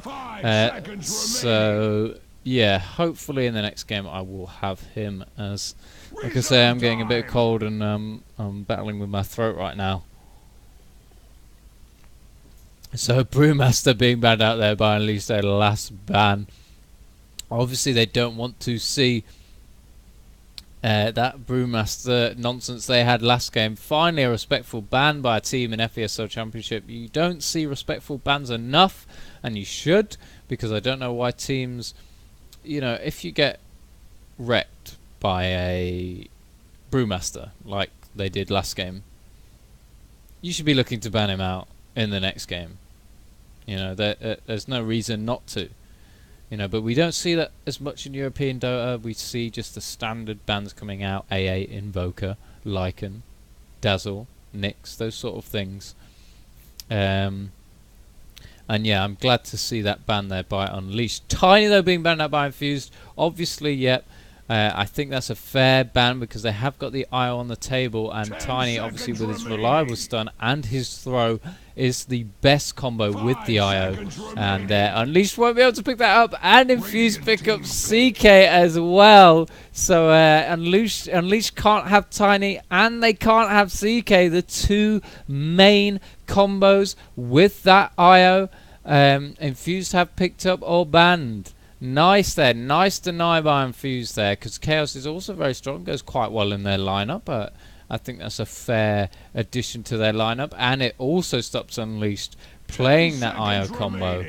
So yeah, hopefully in the next game I will have him, as like I say, I'm getting a bit cold and I'm battling with my throat right now. So Brewmaster being banned out there by at least their last ban. Obviously they don't want to see that Brewmaster nonsense they had last game. Finally a respectful ban by a team in FESL Championship. You don't see respectful bans enough, and you should, because I don't know why teams, you know, if you get wrecked by a Brewmaster like they did last game, you should be looking to ban him out in the next game. You know, there's no reason not to. You know, but we don't see that as much in European Dota. We see just the standard bans coming out: AA, Invoker, Lycan, Dazzle, Nyx, those sort of things. And yeah, I'm glad to see that ban there by unLeashed. Tiny though being banned out by Infused. Obviously, yep. I think that's a fair ban because they have got the IO on the table, and Tiny, obviously with his reliable stun and his throw, is the best combo with the IO. And unLeashed won't be able to pick that up, and Infused pick up CK as well. So unLeashed can't have Tiny and they can't have CK, the two main combos with that IO. Infused have picked up or banned. Nice there, nice deny by Infused there, because Chaos is also very strong, goes quite well in their lineup, but I think that's a fair addition to their lineup, and it also stops unLeashed playing that IO combo.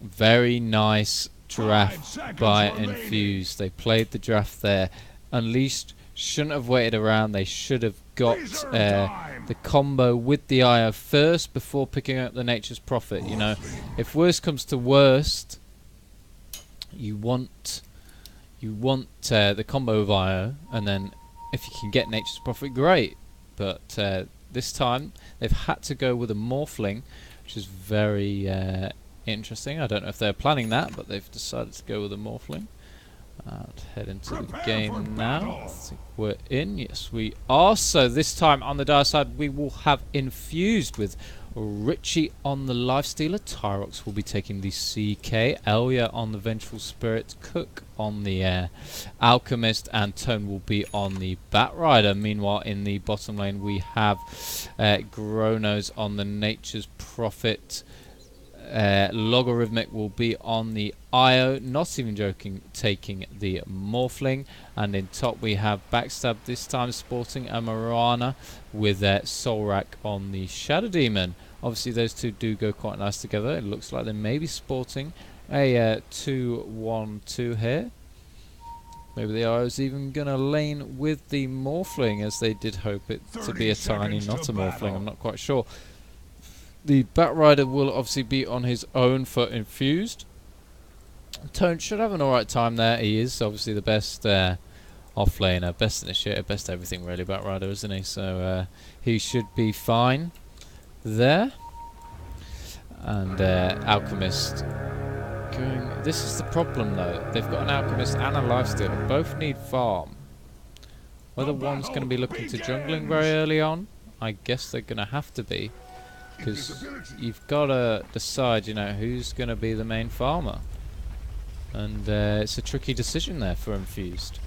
Very nice draft by Infused. They played the draft there. unLeashed shouldn't have waited around. They should have got the combo with the IO first before picking up the Nature's Prophet. You know, if worst comes to worst, you want the combo of IO, and then if you can get Nature's Prophet, great. But this time they've had to go with a Morphling, which is very interesting. I don't know if they're planning that, but they've decided to go with a Morphling. And head into the game now. I think we're in. Yes, we are. So this time on the dire side, we will have Infused with Richie on the Lifestealer. Tyrox will be taking the CK. Elia on the Vengeful Spirit. Cook on the Alchemist. And Tone will be on the Batrider. Meanwhile, in the bottom lane, we have Gronos on the Nature's Prophet. Logarithmic will be on the IO, not even joking, taking the Morphling. And in top we have Backstab, this time sporting a Marana with Solrak on the Shadow Demon. Obviously those two do go quite nice together. It looks like they may be sporting a 2-1-2 here. Maybe the IO's even going to lane with the Morphling, as they did hope it to be a tiny, not a Morphling. I'm not quite sure. The Batrider will obviously be on his own for Infused. Tone should have an alright time there. He is obviously the best offlaner, best initiator, best everything really, Batrider, isn't he? So he should be fine there. And Alchemist going... This is the problem though. They've got an Alchemist and a Lifestealer. Both need farm. Whether one's going to be looking to jungling very early on, I guess they're going to have to be. Because you've got to decide, you know, who's going to be the main farmer. And it's a tricky decision there for Infused.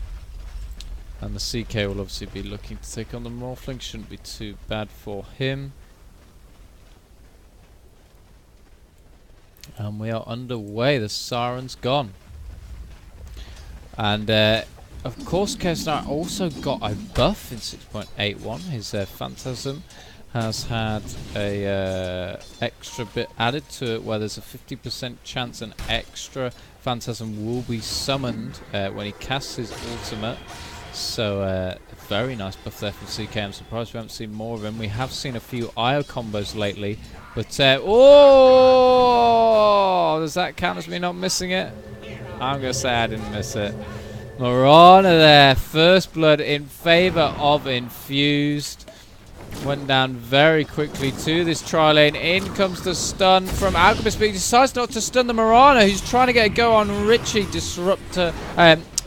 And the CK will obviously be looking to take on the Morphling. Shouldn't be too bad for him. And we are underway. The Siren's gone. And of course, Kesnar also got a buff in 6.81. His Phantasm has had a extra bit added to it, where there's a 50% chance an extra Phantasm will be summoned when he casts his ultimate. So very nice buff there from CK. I'm surprised we haven't seen more of him. We have seen a few IO combos lately, but oh, does that count as me not missing it? I'm gonna say I didn't miss it. Marana there, first blood in favor of Infused. Went down very quickly to this tri-lane. In comes the stun from Alchemist, but he decides not to stun the Marana, who's trying to get a go on Richie. Disruptor,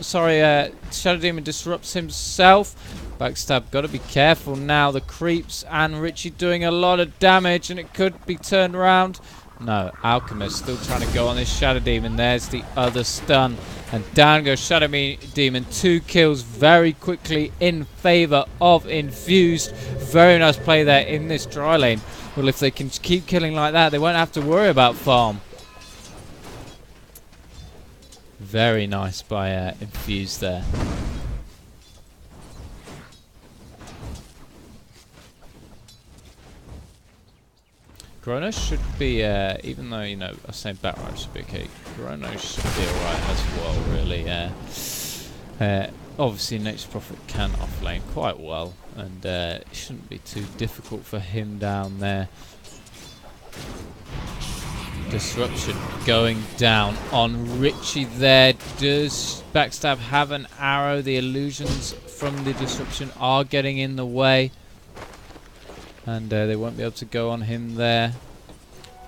Shadow Demon disrupts himself. Backstab, got to be careful now. The creeps and Richie doing a lot of damage, and it could be turned around. No, Alchemist still trying to go on this Shadow Demon. There's the other stun. And down goes Shadow Demon. 2 kills very quickly in favor of Infused. Very nice play there in this dry lane. Well, if they can keep killing like that, they won't have to worry about farm. Very nice by Infused there. Gronos should be, even though, you know, I say Batrider should be okay, Gronos should be alright as well, really. Obviously, Nature's Prophet can offlane quite well, and it shouldn't be too difficult for him down there. Disruption going down on Richie there. Does Backstab have an arrow? The illusions from the disruption are getting in the way. And they won't be able to go on him there.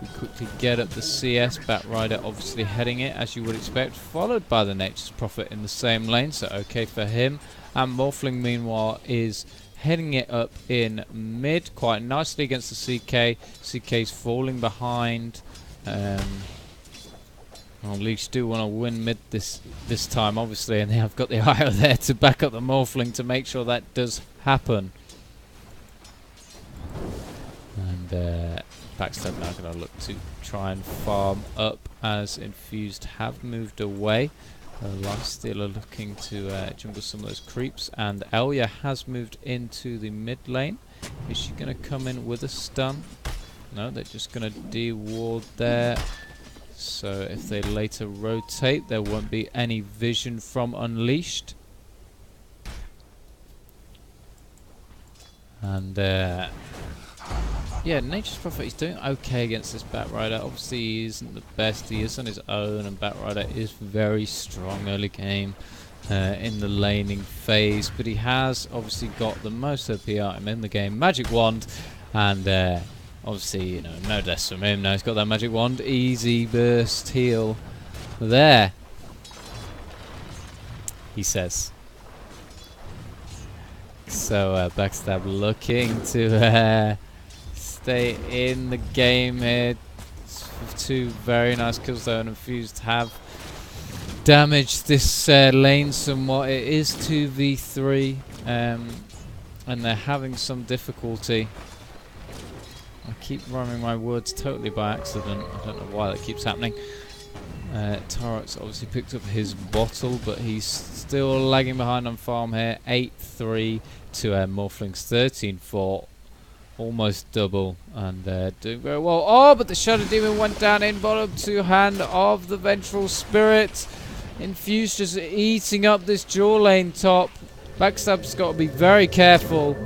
We quickly get up the CS. Batrider obviously heading it, as you would expect, followed by the Nature's Prophet in the same lane, so okay for him. And Morphling, meanwhile, is heading it up in mid quite nicely against the CK. CK's falling behind. unLeashed do want to win mid this time, obviously, and they have got the IO there to back up the Morphling to make sure that does happen. And Backstab now going to look to try and farm up, as Infused have moved away. Lifestealer looking to jungle some of those creeps, and Elia has moved into the mid lane. Is she going to come in with a stun? No, they're just going to de-ward there. So if they later rotate, there won't be any vision from unLeashed. And yeah, Nature's Prophet is doing okay against this Batrider. Obviously, he isn't the best. He is on his own, and Batrider is very strong early game in the laning phase. But he has obviously got the most OP item in the game, Magic Wand, and obviously, you know, no deaths from him. Now he's got that Magic Wand, easy burst heal there. he says. So Backstab looking to stay in the game here. Two very nice kills though, and Infused have damaged this lane somewhat. It is 2v3, and they're having some difficulty. I keep rhyming my words totally by accident. I don't know why that keeps happening. Tarok's obviously picked up his bottle, but he's still lagging behind on farm here. 8-3 to Morphling's 13-4. Almost double, and doing very well. Oh, but the Shadow Demon went down in bottom to hand of the Vengeful Spirit. Infused just eating up this dual lane top. Backstab's got to be very careful.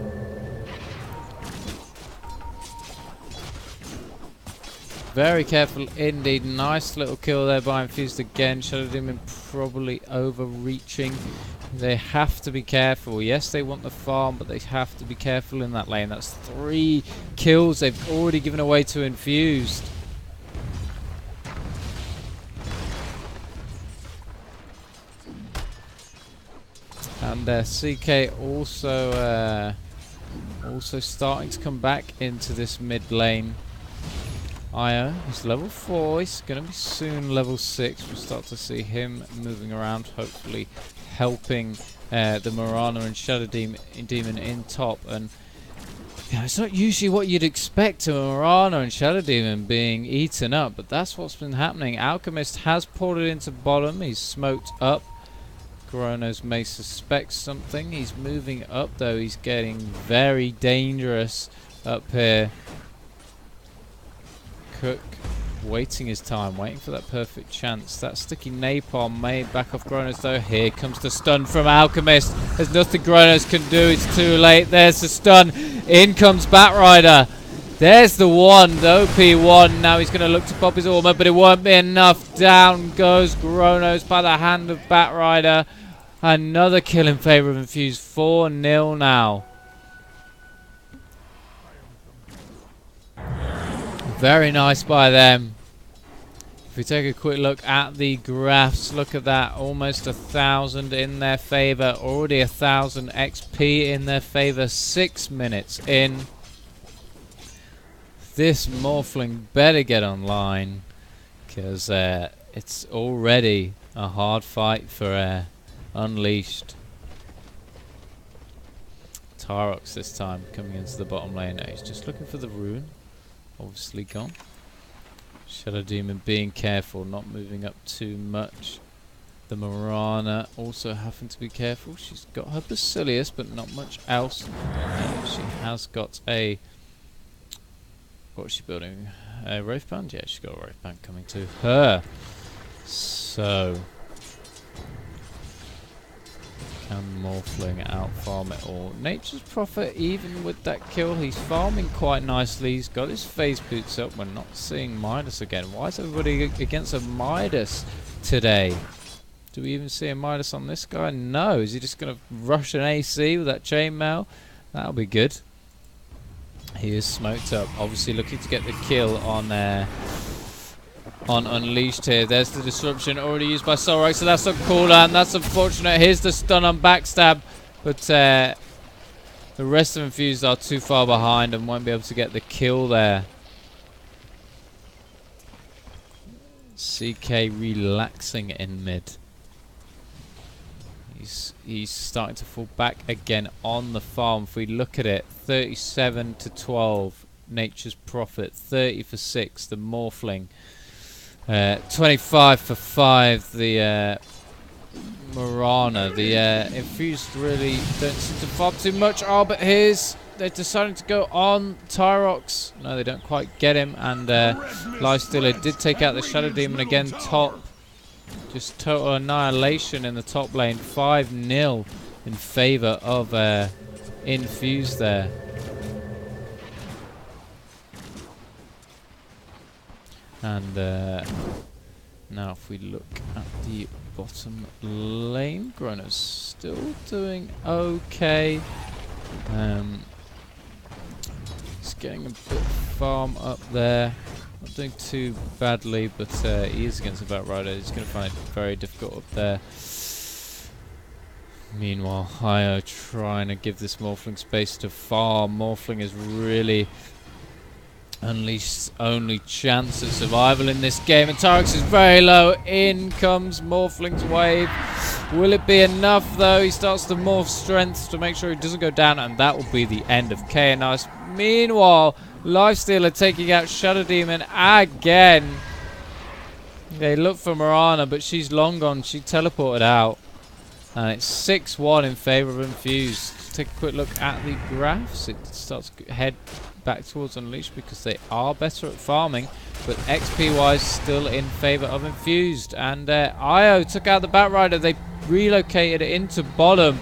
Very careful indeed. Nice little kill there by Infused again. Shadow Demon probably overreaching. They have to be careful. Yes, they want the farm, but they have to be careful in that lane. That's 3 kills they've already given away to Infused. And CK also starting to come back into this mid lane. Io is level 4. He's going to be soon level 6. We'll start to see him moving around, hopefully helping the Mirana and Shadow Demon in top. And it's not usually what you'd expect to Mirana and Shadow Demon being eaten up, but that's what's been happening. Alchemist has poured it into bottom. He's smoked up. Gronos may suspect something. He's moving up though. He's getting very dangerous up here. Cook waiting his time, waiting for that perfect chance. That sticky napalm may back off Gronos though. Here comes the stun from Alchemist. There's nothing Gronos can do. It's too late. There's the stun. In comes Batrider. There's the one, the OP1. Now he's going to look to pop his armor, but it won't be enough. Down goes Gronos by the hand of Batrider. Another kill in favor of Infused. 4-0 now. Very nice by them. If we take a quick look at the graphs, look at that. Almost 1,000 in their favor. Already 1,000 XP in their favor. 6 minutes in. This Morphling better get online, because it's already a hard fight for unLeashed. Tarox this time coming into the bottom lane. He's just looking for the rune. Obviously gone. Shadow Demon being careful, not moving up too much. The Mirana also having to be careful. She's got her Basilius, but not much else. She has got a... What's she building? A Wraith Band? Yeah, she's got a Wraith Band coming to her. So... Can Morphling out farm it all? Nature's Prophet, even with that kill, he's farming quite nicely. He's got his phase boots up. We're not seeing Midas again. Why is everybody against a Midas today? Do we even see a Midas on this guy? No. Is he just going to rush an AC with that chainmail? That'll be good. He is smoked up. Obviously looking to get the kill on unLeashed here. There's the disruption already used by Solrex, so that's on cooldown. That's unfortunate. Here's the stun on Backstab, but the rest of Infused are too far behind and won't be able to get the kill there. CK relaxing in mid. He's starting to fall back again on the farm. If we look at it, 37 to 12, Nature's Prophet, 30 for 6, the Morphling. 25 for 5, the Mirana. The Infused really don't seem to farm too much. Oh, but they're deciding to go on Tyrox. No, they don't quite get him. And Lifestealer did take out the Shadow Demon again. Top. Just total annihilation in the top lane. 5-0 in favor of Infused there. And now if we look at the bottom lane, Grono's still doing okay. He's getting a bit of farm up there. Not doing too badly, but he is against a Batrider. He's going to find it very difficult up there. Meanwhile, Hio trying to give this Morphling space to farm. Morphling is really unleashed only chance at survival in this game, and Tyrex is very low. In comes Morphling's wave. Will it be enough though? He starts to morph strength to make sure he doesn't go down, and that will be the end of KNIce. Meanwhile, Lifestealer taking out Shadow Demon again. They look for Mirana, but she's long gone. She teleported out. And it's 6-1 in favour of Infused. Take a quick look at the graphs. It starts to head back towards unLeashed because they are better at farming, but XP wise still in favour of Infused. And Io took out the Batrider. They relocated it into bottom,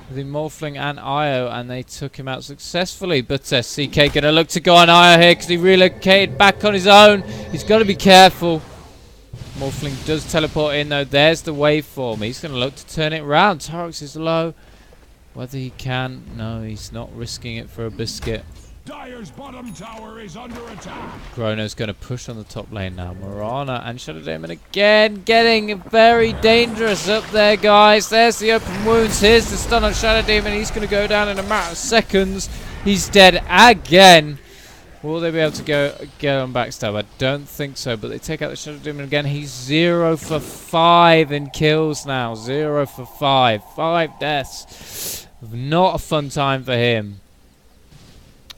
the Morphling and Io, and they took him out successfully. But CK gonna look to go on Io here because he relocated back on his own. He's got to be careful. Morphling does teleport in though. There's the waveform. He's going to look to turn it around. Tyrex is low. Whether he can, no, he's not risking it for a biscuit. Dire's bottom tower is under attack. Chrono's going to push on the top lane now. Mirana and Shadow Demon again getting very dangerous up there, guys. There's the open wounds. Here's the stun on Shadow Demon. He's going to go down in a matter of seconds. He's dead again. Will they be able to get on backstab? I don't think so, but they take out the Shadow Demon again. He's 0 for 5 in kills now. 0 for 5. 5 deaths. Not a fun time for him.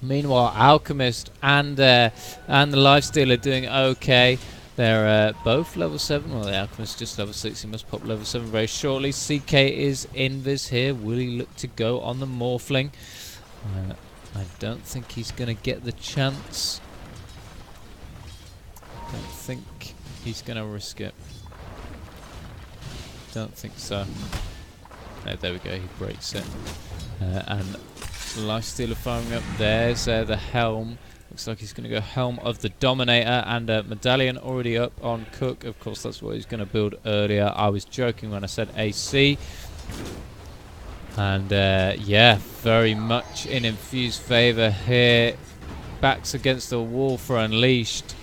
Meanwhile, Alchemist and the Lifestealer doing okay. They're both level 7. Well, the Alchemist just level 6. He must pop level 7 very shortly. CK is invis here. Will he look to go on the Morphling? I don't think he's going to get the chance. Don't think he's going to risk it. Don't think so. No, there we go, he breaks it. And Lifestealer firing up. There's the Helm. Looks like he's going to go Helm of the Dominator, and Medallion already up on Cook. Of course, that's what he's going to build earlier. I was joking when I said AC. And yeah, very much in Infused favour here. Backs against the wall for unLeashed.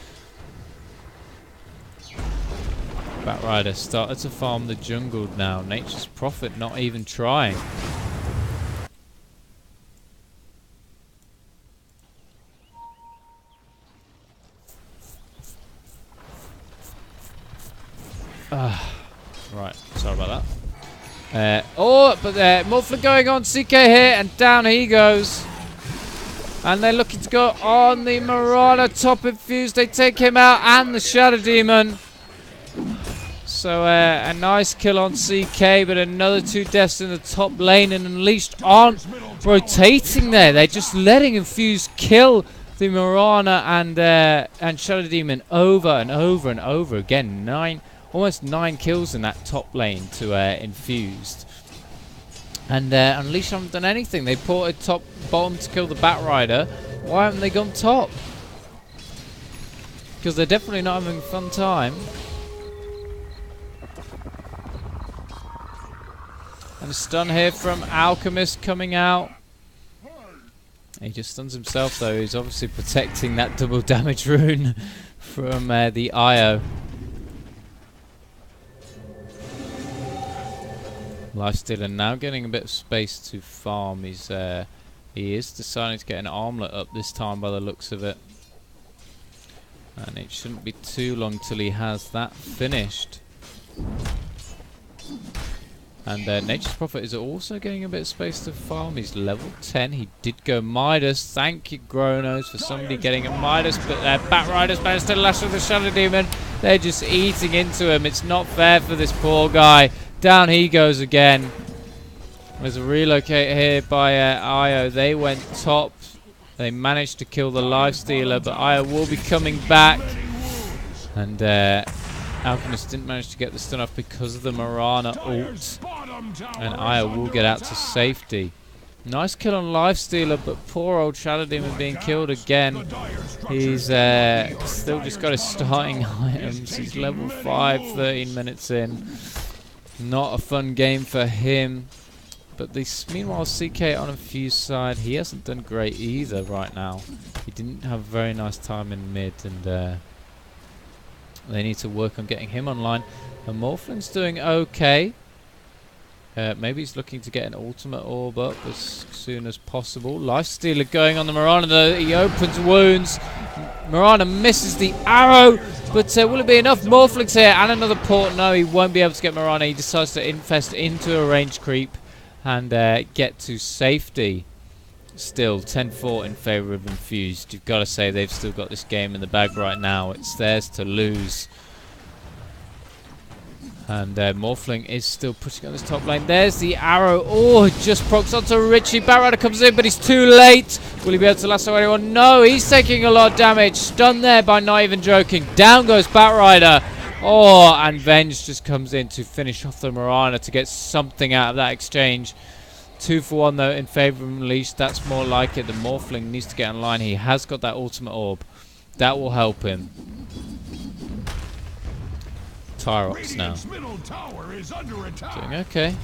Batrider started to farm the jungle now. Nature's Prophet not even trying. Right, sorry about that. But Morphling going on CK here, and down he goes. And they're looking to go on the Marauder top Infused. They take him out, and the Shadow Demon. So a nice kill on CK, but another 2 deaths in the top lane, and unLeashed aren't rotating there. They're just letting Infused kill the Marauder and Shadow Demon over and over and over again. Almost 9 kills in that top lane to Infused. And unLeashed haven't done anything. They ported bottom to kill the Batrider. Why haven't they gone top? Because they're definitely not having a fun time. And a stun here from Alchemist coming out. He just stuns himself though. He's obviously protecting that double damage rune from the IO. Lifestealer now getting a bit of space to farm. He is deciding to get an armlet up this time by the looks of it. And it shouldn't be too long till he has that finished. And Nature's Prophet is also getting a bit of space to farm. He's level 10. He did go Midas. Thank you, Gronos, for somebody getting a Midas. But Batrider's managed to lash with the Shadow Demon. They're just eating into him. It's not fair for this poor guy. Down he goes again. There's a relocate here by IO. They went top. They managed to kill the Lifestealer, but IO will be coming back. And Alchemist didn't manage to get the stun off because of the Mirana ult. And Io will get out to safety. Nice kill on Lifestealer, but poor old Shadow Demon being killed again. He's still just got his starting items. He's level 5, 13 minutes in. Not a fun game for him. But meanwhile, CK on Infused side, he hasn't done great either right now. He didn't have a very nice time in mid, and they need to work on getting him online. And Morphling's doing okay. Maybe he's looking to get an ultimate orb up as soon as possible. Lifestealer going on the Mirana, though. He opens wounds. Mirana misses the arrow, but will it be enough? Morphlings here and another port. No, he won't be able to get Mirana. He decides to infest into a range creep and get to safety. Still 10-4 in favour of Infused. You've got to say they've still got this game in the bag right now. It's theirs to lose. And Morphling is still pushing on this top lane. There's the arrow. Oh, it just procs onto Richie. Batrider comes in, but he's too late. Will he be able to lasso anyone? No, he's taking a lot of damage. Stunned there by not even joking. Down goes Batrider. Oh, and Venge just comes in to finish off the Mirana to get something out of that exchange. 2 for 1 though in favour of Unleashed. That's more like it. The Morphling needs to get online. He has got that ultimate orb. That will help him. Tyrox now. Doing okay.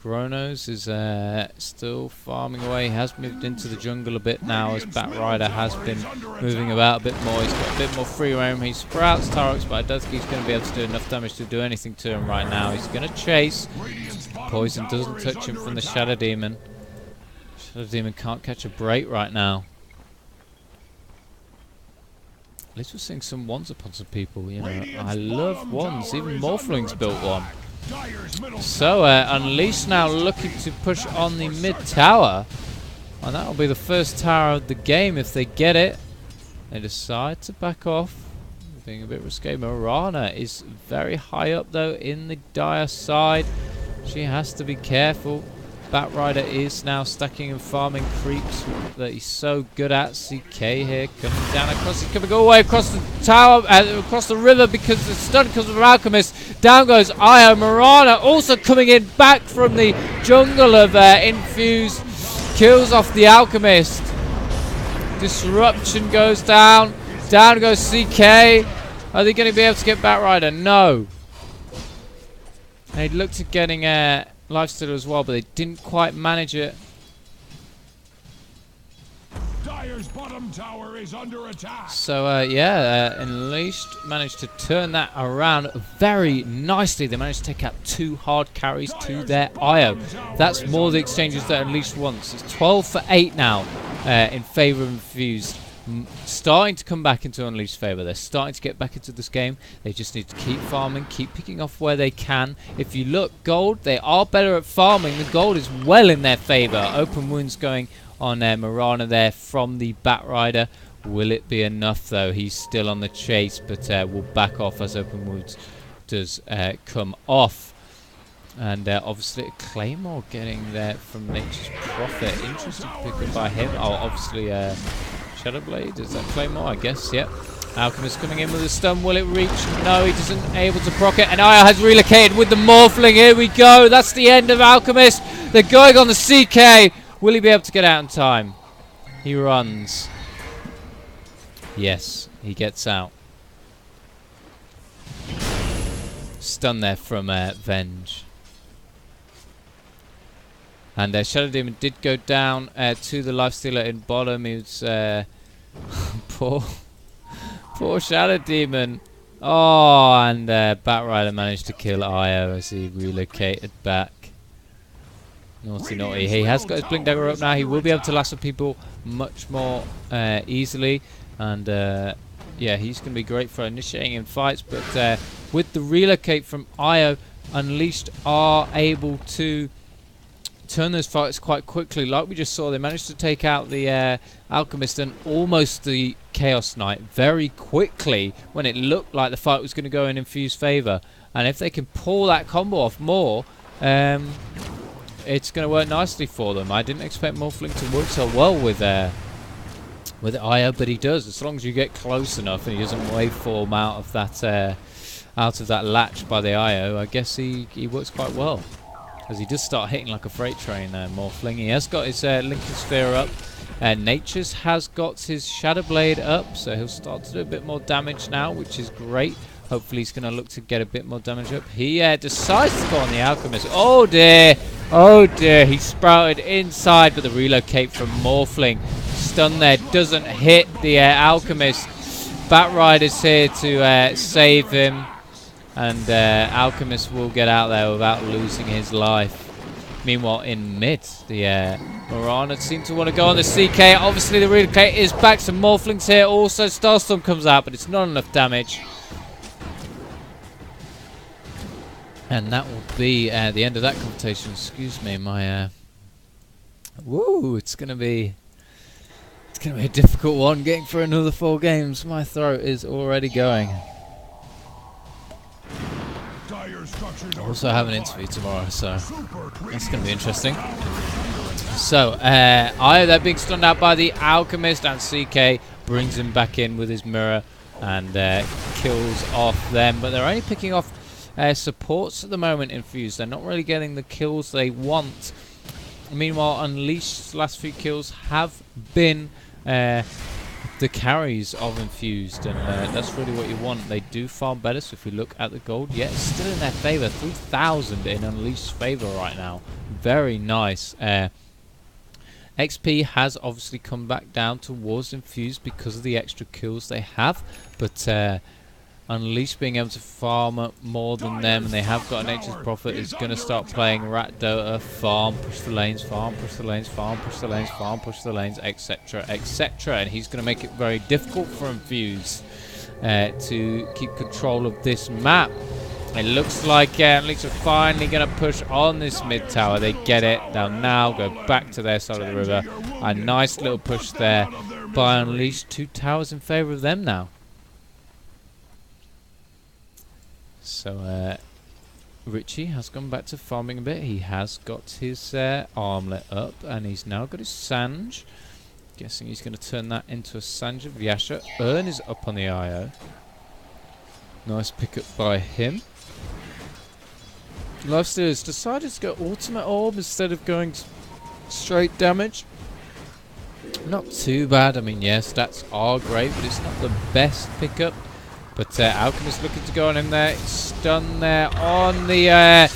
Chronos is still farming away. He has moved into the jungle a bit now as Batrider has been moving about a bit more. He's got a bit more free roam. He sprouts Tyrox, but I don't think he's going to be able to do enough damage to do anything to him right now. He's going to chase. Poison doesn't touch him from the Shadow Demon. Shadow Demon can't catch a break right now. At least we're seeing some wands upon some people, you know. I love wands. Even Morphling's built one. So, Unleashed now looking to push on the mid tower. And that'll be the first tower of the game if they get it. They decide to back off. Being a bit risque. Mirana is very high up, though, in the Dire side. She has to be careful. Batrider is now stacking and farming creeps that he's so good at. CK here coming down across. He's coming all the way across the tower, across the river because the stun comes from Alchemist. Down goes Io. Mirana also coming in back from the jungle of Infused. Kills off the Alchemist. Disruption goes down. Down goes CK. Are they going to be able to get Batrider? No. They looked at getting Lifestealer as well, but they didn't quite manage it. Dire's bottom tower is under attack. So yeah, Unleashed managed to turn that around very nicely. They managed to take out 2 hard carries to their Io. That's more the exchanges that Unleashed wants. It's 12 for 8 now in favour of Infused. Starting to come back into Unleashed favour. They're starting to get back into this game. They just need to keep farming, keep picking off where they can. If you look, gold, they are better at farming. The gold is well in their favour. Open wounds going on Mirana there from the Batrider. Will it be enough though? He's still on the chase, but will back off as open wounds does come off. And obviously a Claymore getting there from Nature's Prophet. Interesting pick up by him. Oh, obviously Shadowblade, is that Claymore? I guess, yep. Alchemist coming in with a stun. Will it reach? No, he isn't able to proc it. And Io has relocated with the Morphling. Here we go. That's the end of Alchemist. They're going on the CK. Will he be able to get out in time? He runs. Yes, he gets out. Stun there from Venge. And Shadow Demon did go down to the Lifestealer in bottom. He was poor Shadow Demon. Oh, and Batrider managed to kill Io as he relocated back. Naughty, naughty. He has got his Blink Dagger up now. He will be able to lasso people much more easily. And yeah, he's going to be great for initiating in fights. But with the relocate from Io, Unleashed are able to turn those fights quite quickly. Like we just saw, they managed to take out the Alchemist and almost the Chaos Knight very quickly when it looked like the fight was going to go in Infused favour. And if they can pull that combo off more, it's going to work nicely for them. I didn't expect Morphling to work so well with Io, but he does. As long as you get close enough and he doesn't waveform out of that latch by the Io, I guess he works quite well. As he does start hitting like a freight train, Morphling. He has got his Lincoln Sphere up. Nature's has got his Shadow Blade up, so he'll start to do a bit more damage now, which is great. Hopefully he's going to look to get a bit more damage up. He decides to go on the Alchemist. Oh dear! Oh dear! He sprouted inside, but the relocate from Morphling. Stun there doesn't hit the Alchemist. Batrider's here to save him. and Alchemist will get out there without losing his life. Meanwhile, in mid, the Mirana seem to want to go on the CK. Obviously, the relocate is back. Some Morphlings here. Also, Starstorm comes out, but it's not enough damage. And that will be the end of that confrontation. Excuse me, my woo! It's gonna be a difficult one. Getting through another 4 games. My throat is already going. I also have an interview tomorrow, so that's going to be interesting. So, they're being stunned out by the Alchemist, and CK brings him back in with his mirror and kills off them. But they're only picking off supports at the moment, Infused. They're not really getting the kills they want. Meanwhile, unLeashed's last few kills have been the carries of Infused, and that's really what you want. They do farm better, so if we look at the gold, yeah, it's still in their favour. 3,000 in unLeashed's favour right now. Very nice. XP has obviously come back down towards Infused because of the extra kills they have, but unLeashed being able to farm more than them, and they have got a Nature's Prophet, is going to start playing Rat Dota, farm, push the lanes, farm, push the lanes, farm, push the lanes, farm, push the lanes, etc, etc, and he's going to make it very difficult for Infused to keep control of this map. It looks like unLeashed are finally going to push on this mid tower. They get it. They'll now go back to their side of the river. A nice little push there by unLeashed. 2 towers in favour of them now. So Richie has gone back to farming a bit. He has got his armlet up, and he's now got his Sange. Guessing he's going to turn that into a Sange of Yasha. Urn is up on the IO. Nice pickup by him. Lifestealers decided to go Ultimate Orb instead of going straight damage. Not too bad. I mean, yeah, stats are great, but it's not the best pickup. But Alchemist looking to go on him there. Stun there on the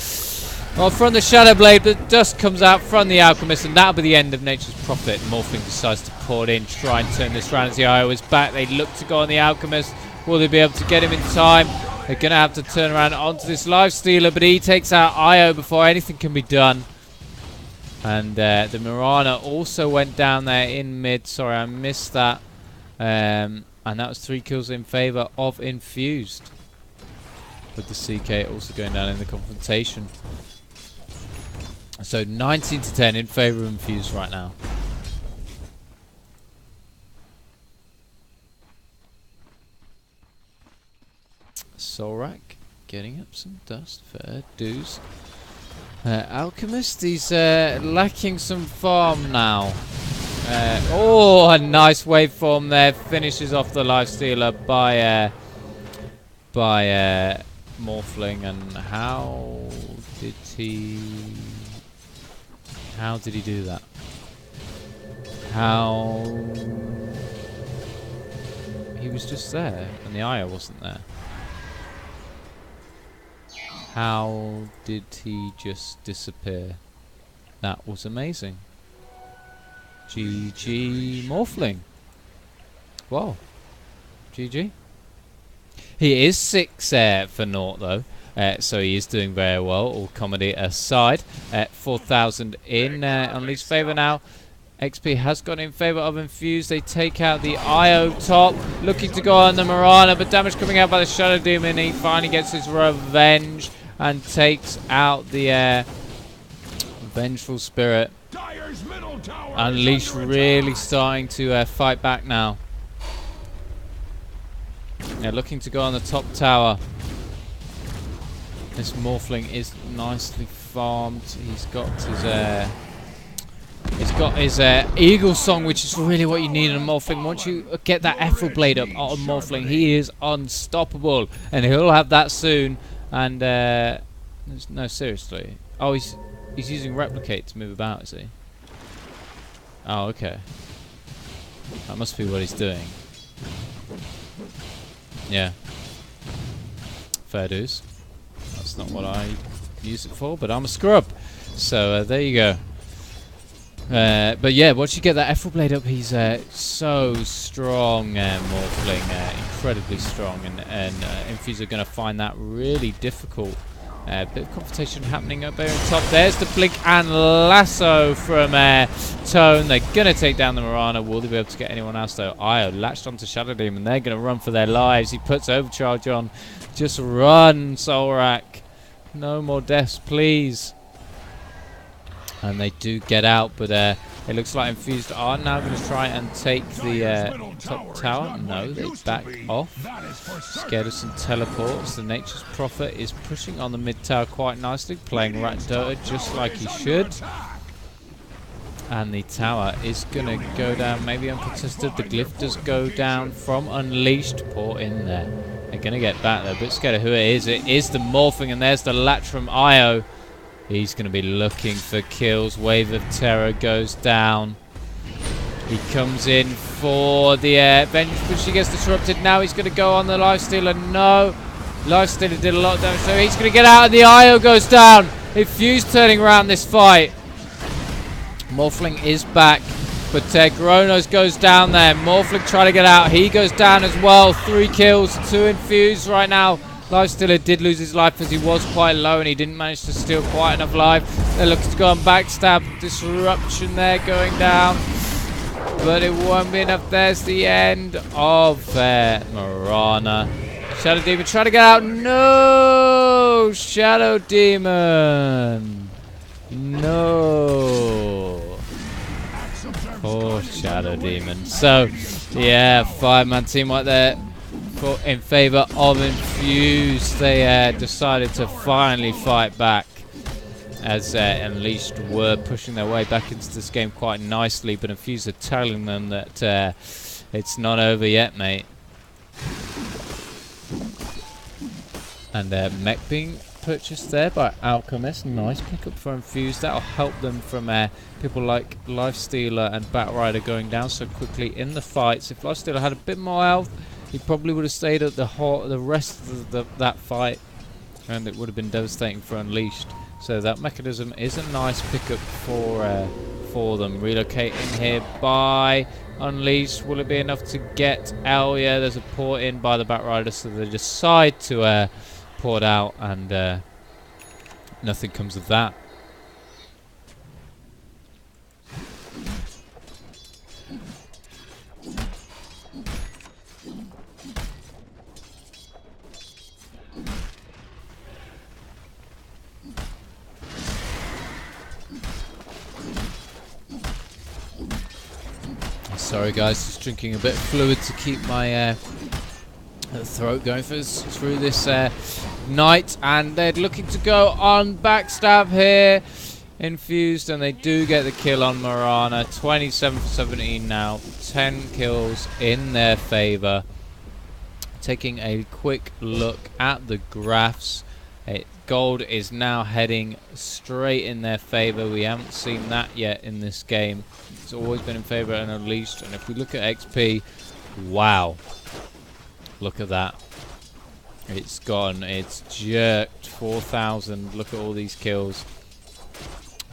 from the Shadow Blade, but dust comes out from the Alchemist, and that'll be the end of Nature's Prophet. Morphling decides to pour it in, try and turn this round as the IO is back. They look to go on the Alchemist. Will they be able to get him in time? They're going to have to turn around onto this Lifestealer, but he takes out IO before anything can be done. And the Mirana also went down there in mid. Sorry, I missed that. And that was 3 kills in favour of Infused. With the CK also going down in the confrontation. So 19 to 10 in favour of Infused right now. Solrak getting up some dust. Fair dues. Alchemist, he's lacking some farm now. Oh, a nice waveform there. Finishes off the Lifestealer by Morphling. And how did he do that? How he was just there and the IO wasn't there. How did he just disappear? That was amazing. GG Morphling. Wow. GG. He is 6 for naught though. So he is doing very well, all comedy aside. 4,000 in unLeashed favour now. XP has gone in favour of Infused. They take out the IO top. Looking to go on the Mirana, but damage coming out by the Shadow Demon. He finally gets his revenge and takes out the Vengeful Spirit. unLeashed really starting to fight back now. Yeah, looking to go on the top tower. This Morphling is nicely farmed. He's got his Eagle Song, which is really what you need in a Morphling. Once you get that Ethereal Blade up on Morphling, he is unstoppable, and he'll have that soon. And no, seriously. Oh, he's using Replicate to move about, is he? Oh, okay. That must be what he's doing. Yeah. Fair dues. That's not what I use it for, but I'm a scrub. So there you go. But yeah, once you get that Ethereal Blade up, he's so strong, Morphling, incredibly strong, and Infused are going to find that really difficult. Bit of confrontation happening up there on top. There's the blink and lasso from Tone. They're going to take down the Mirana. Will they be able to get anyone else though? Io latched onto Shadow Demon. They're going to run for their lives. He puts overcharge on. Just run, Solrak. No more deaths, please. And they do get out, but it looks like Infused are now going to try and take the top tower. No, they back off. Scared of some teleports. The Nature's Prophet is pushing on the mid tower quite nicely, playing Rat Dota just like he should. And the tower is going to go down, maybe uncontested. The glyph does go down from unLeashed. Poor in there. They're going to get back though, a bit scared of who it is. It is the Morphing, and there's the latch from Io. He's going to be looking for kills. Wave of Terror goes down. He comes in for the Vengeance push. He gets disrupted. Now he's going to go on the Lifestealer. No. Lifestealer did a lot of damage, so he's going to get out, and the IO goes down. Infused turning around this fight. Morphling is back, but Gronos goes down there. Morphling trying to get out. He goes down as well. 3 kills, 2 Infused right now. Lifestealer did lose his life as he was quite low, and he didn't manage to steal quite enough life. They're looking to go on backstab. Disruption there going down, but it won't be enough. There's the end of Mirana. Shadow Demon trying to get out. No! Shadow Demon. No. Poor Shadow Demon. So, yeah, 5-man team right there. In favour of Infused. They decided to finally fight back, as unLeashed were pushing their way back into this game quite nicely, but Infused are telling them that it's not over yet, mate. And mech being purchased there by Alchemist. Nice pickup for Infused. That'll help them from people like Lifestealer and Batrider going down so quickly in the fights. If Lifestealer had a bit more health, he probably would have stayed at the rest of that fight, and it would have been devastating for unLeashed. So that mechanism is a nice pickup for them. Relocating here by unLeashed. Will it be enough to get L? Yeah, there's a port in by the Batrider, so they decide to port out, and nothing comes of that. Sorry guys, just drinking a bit of fluid to keep my throat going through this night. And they're looking to go on backstab here. Infused, and they do get the kill on Mirana. 27 for 17 now. 10 kills in their favour. Taking a quick look at the graphs. Gold is now heading straight in their favour. We haven't seen that yet in this game. It's always been in favour of unLeashed. And if we look at XP, wow. Look at that. It's gone. It's jerked 4,000. Look at all these kills.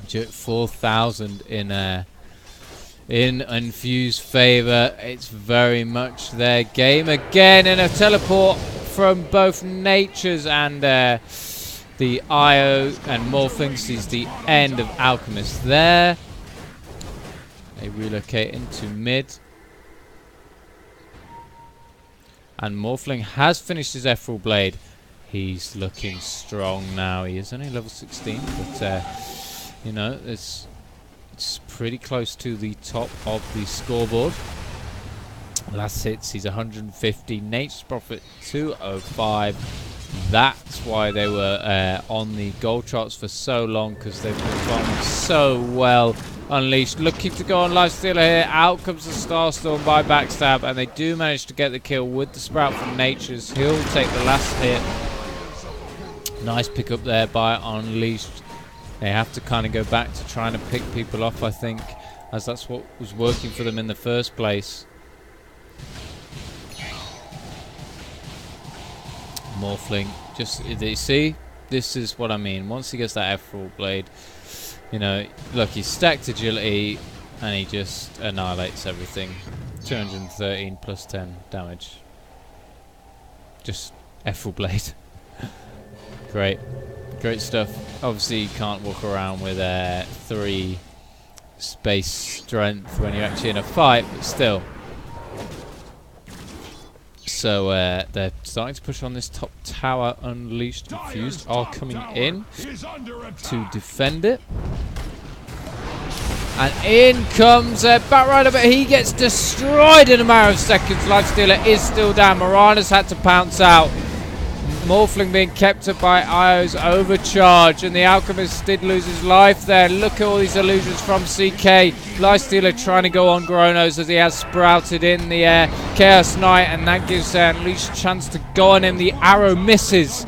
Jerked 4,000 in Infused favour. It's very much their game again. And a teleport from both Natures and the IO and Morphing sees the end of Alchemist there. They relocate into mid. And Morphling has finished his Ethereal Blade. He's looking strong now. He is only level 16, but you know, it's pretty close to the top of the scoreboard. Last hits, he's 150. Nature's Prophet 205. That's why they were on the gold charts for so long, because they've performed so well. unLeashed looking to go on Lifestealer here. Out comes the Starstorm by backstab, and they do manage to get the kill with the Sprout from Nature's. He'll take the last hit. Nice pick up there by unLeashed. They have to kind of go back to trying to pick people off, I think, as that's what was working for them in the first place. Morphling, just, you see, this is what I mean. Once he gets that Ethereal Blade, You know, look, he's stacked agility and he just annihilates everything. 213 plus 10 damage. Just F-full blade. Great. Great stuff. Obviously you can't walk around with 3 space strength when you're actually in a fight, but still. So they're starting to push on this top tower. Unleashed, Infused are coming in to defend it. And in comes Batrider, but he gets destroyed in a matter of seconds. Lifestealer is still down. Morana's had to pounce out. Morphling being kept up by Io's overcharge, and the Alchemist did lose his life there. Look at all these illusions from CK. Lifestealer trying to go on Gronos as he has sprouted in the air. Chaos Knight, and that gives Unleashed a chance to go on him. The arrow misses.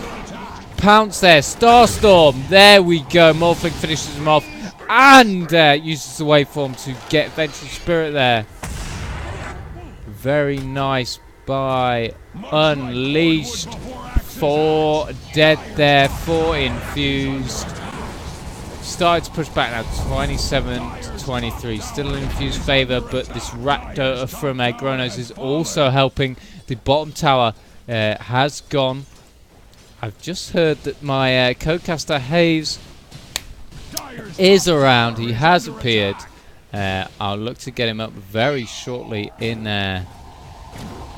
Pounce there. Starstorm. There we go. Morphling finishes him off and uses the waveform to get Vengeful Spirit there. Very nice by Unleashed. 4 dead there, 4 infused. Started to push back now, 27 to 23. Still in infused favour, but this Rakdos from Gronos is also helping. The bottom tower has gone. I've just heard that my co-caster Hayes is around. He has appeared. I'll look to get him up very shortly in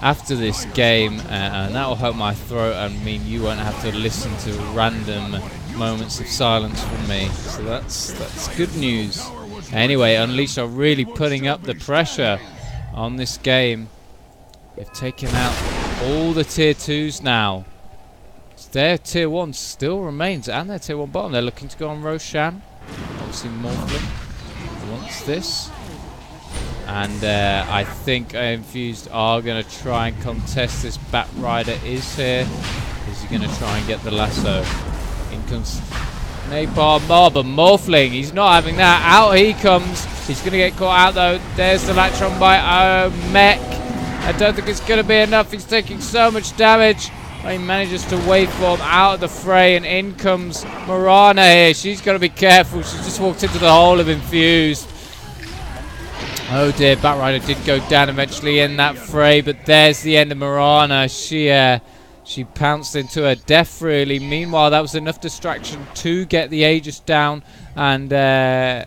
after this game, and that will help my throat and mean you won't have to listen to random moments of silence from me. So that's good news. Anyway, Unleashed are really putting up the pressure on this game. They've taken out all the tier 2s now. Their tier 1 still remains, and their tier 1 bottom. They're looking to go on Roshan. Obviously Morphling wants this. And I think Infused are going to try and contest this. Batrider is here. Is he going to try and get the lasso? In comes Napalm Mob, and Morphling. He's not having that. Out he comes. He's going to get caught out though. There's the Latron by Mech. I don't think it's going to be enough. He's taking so much damage. He manages to waveform out of the fray, and in comes Morana here. She's got to be careful. She just walked into the hole of Infused. Oh dear, Batrider did go down eventually in that fray, but there's the end of Morana. She pounced into her death, really. Meanwhile, that was enough distraction to get the Aegis down, and yeah,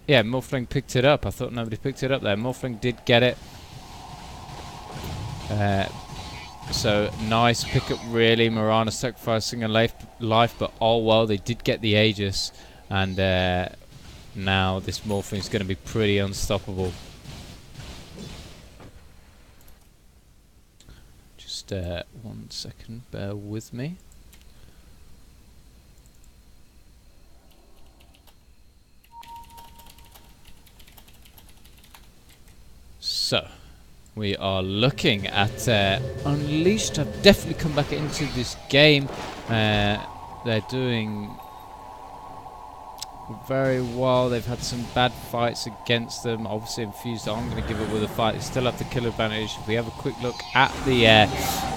Morphling picked it up. I thought nobody picked it up there. Morphling did get it. So nice pickup, really. Morana sacrificing a life, but oh well, they did get the Aegis, and now this Morphling is going to be pretty unstoppable. Just 1 second, bear with me. So we are looking at Unleashed. Have definitely come back into this game. They're doing very well. They've had some bad fights against them. Obviously Infused aren't going to give up with a fight. They still have the kill advantage. If we have a quick look at the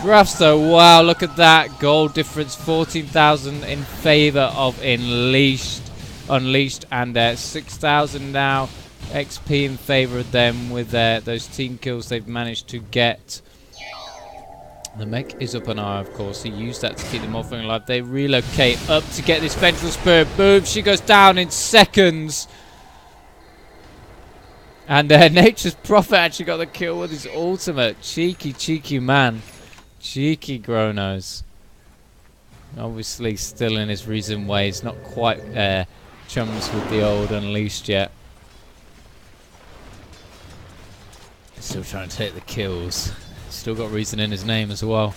graphs though, wow, look at that goal difference. 14,000 in favour of Unleashed, and 6,000 now XP in favour of them with those team kills they've managed to get. The mech is up on R, of course. He used that to keep the Morphling alive. They relocate up to get this Vengeful Spirit. Boom, she goes down in seconds. And Nature's Prophet actually got the kill with his ultimate. Cheeky man. Cheeky Gronos. Obviously still in his reasoned ways. Not quite chums with the old Unleashed yet. Still trying to take the kills. Still got reason in his name as well.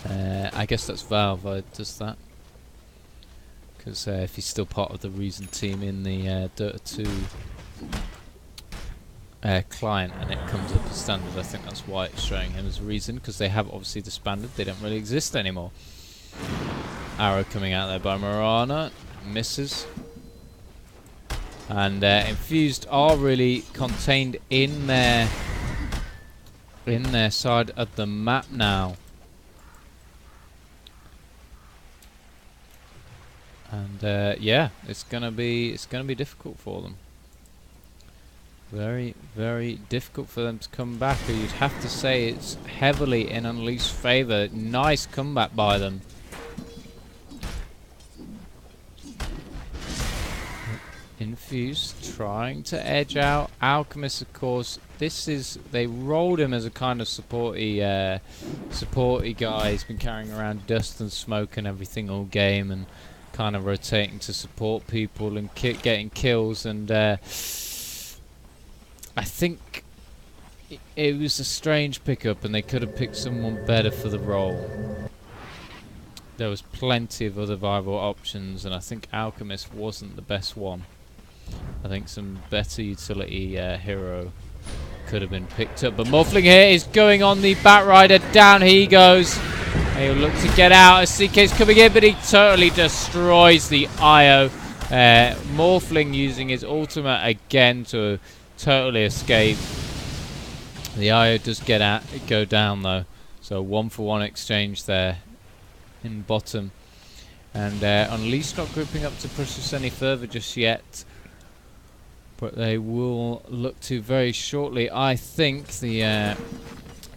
I guess that's Valve does that. Because if he's still part of the reason team in the Dota 2 client and it comes up as standard, I think that's why it's showing him as reason, because they have obviously disbanded. They don't really exist anymore. Arrow coming out there by Morana. Misses. And Infused are really contained in their side of the map now. And yeah, it's gonna be difficult for them. Very, very difficult for them to come back. Or you'd have to say it's heavily in unLeashed favour. Nice comeback by them. Infused trying to edge out. Alchemist, of course, they rolled him as a kind of supporty guy. He's been carrying around dust and smoke and everything all game, and kind of rotating to support people and getting kills. And I think it was a strange pickup, and they could have picked someone better for the role. There was plenty of other viable options, and I think Alchemist wasn't the best one. I think some better utility hero could have been picked up. But Morphling here is going on the Batrider. Down he goes. He'll look to get out as CK's coming in, but he totally destroys the IO. Morphling using his ultimate again to totally escape. The IO does go down though. So 1-for-1 exchange there in bottom. And unLeashed not grouping up to push us any further just yet. But they will look to very shortly. I think the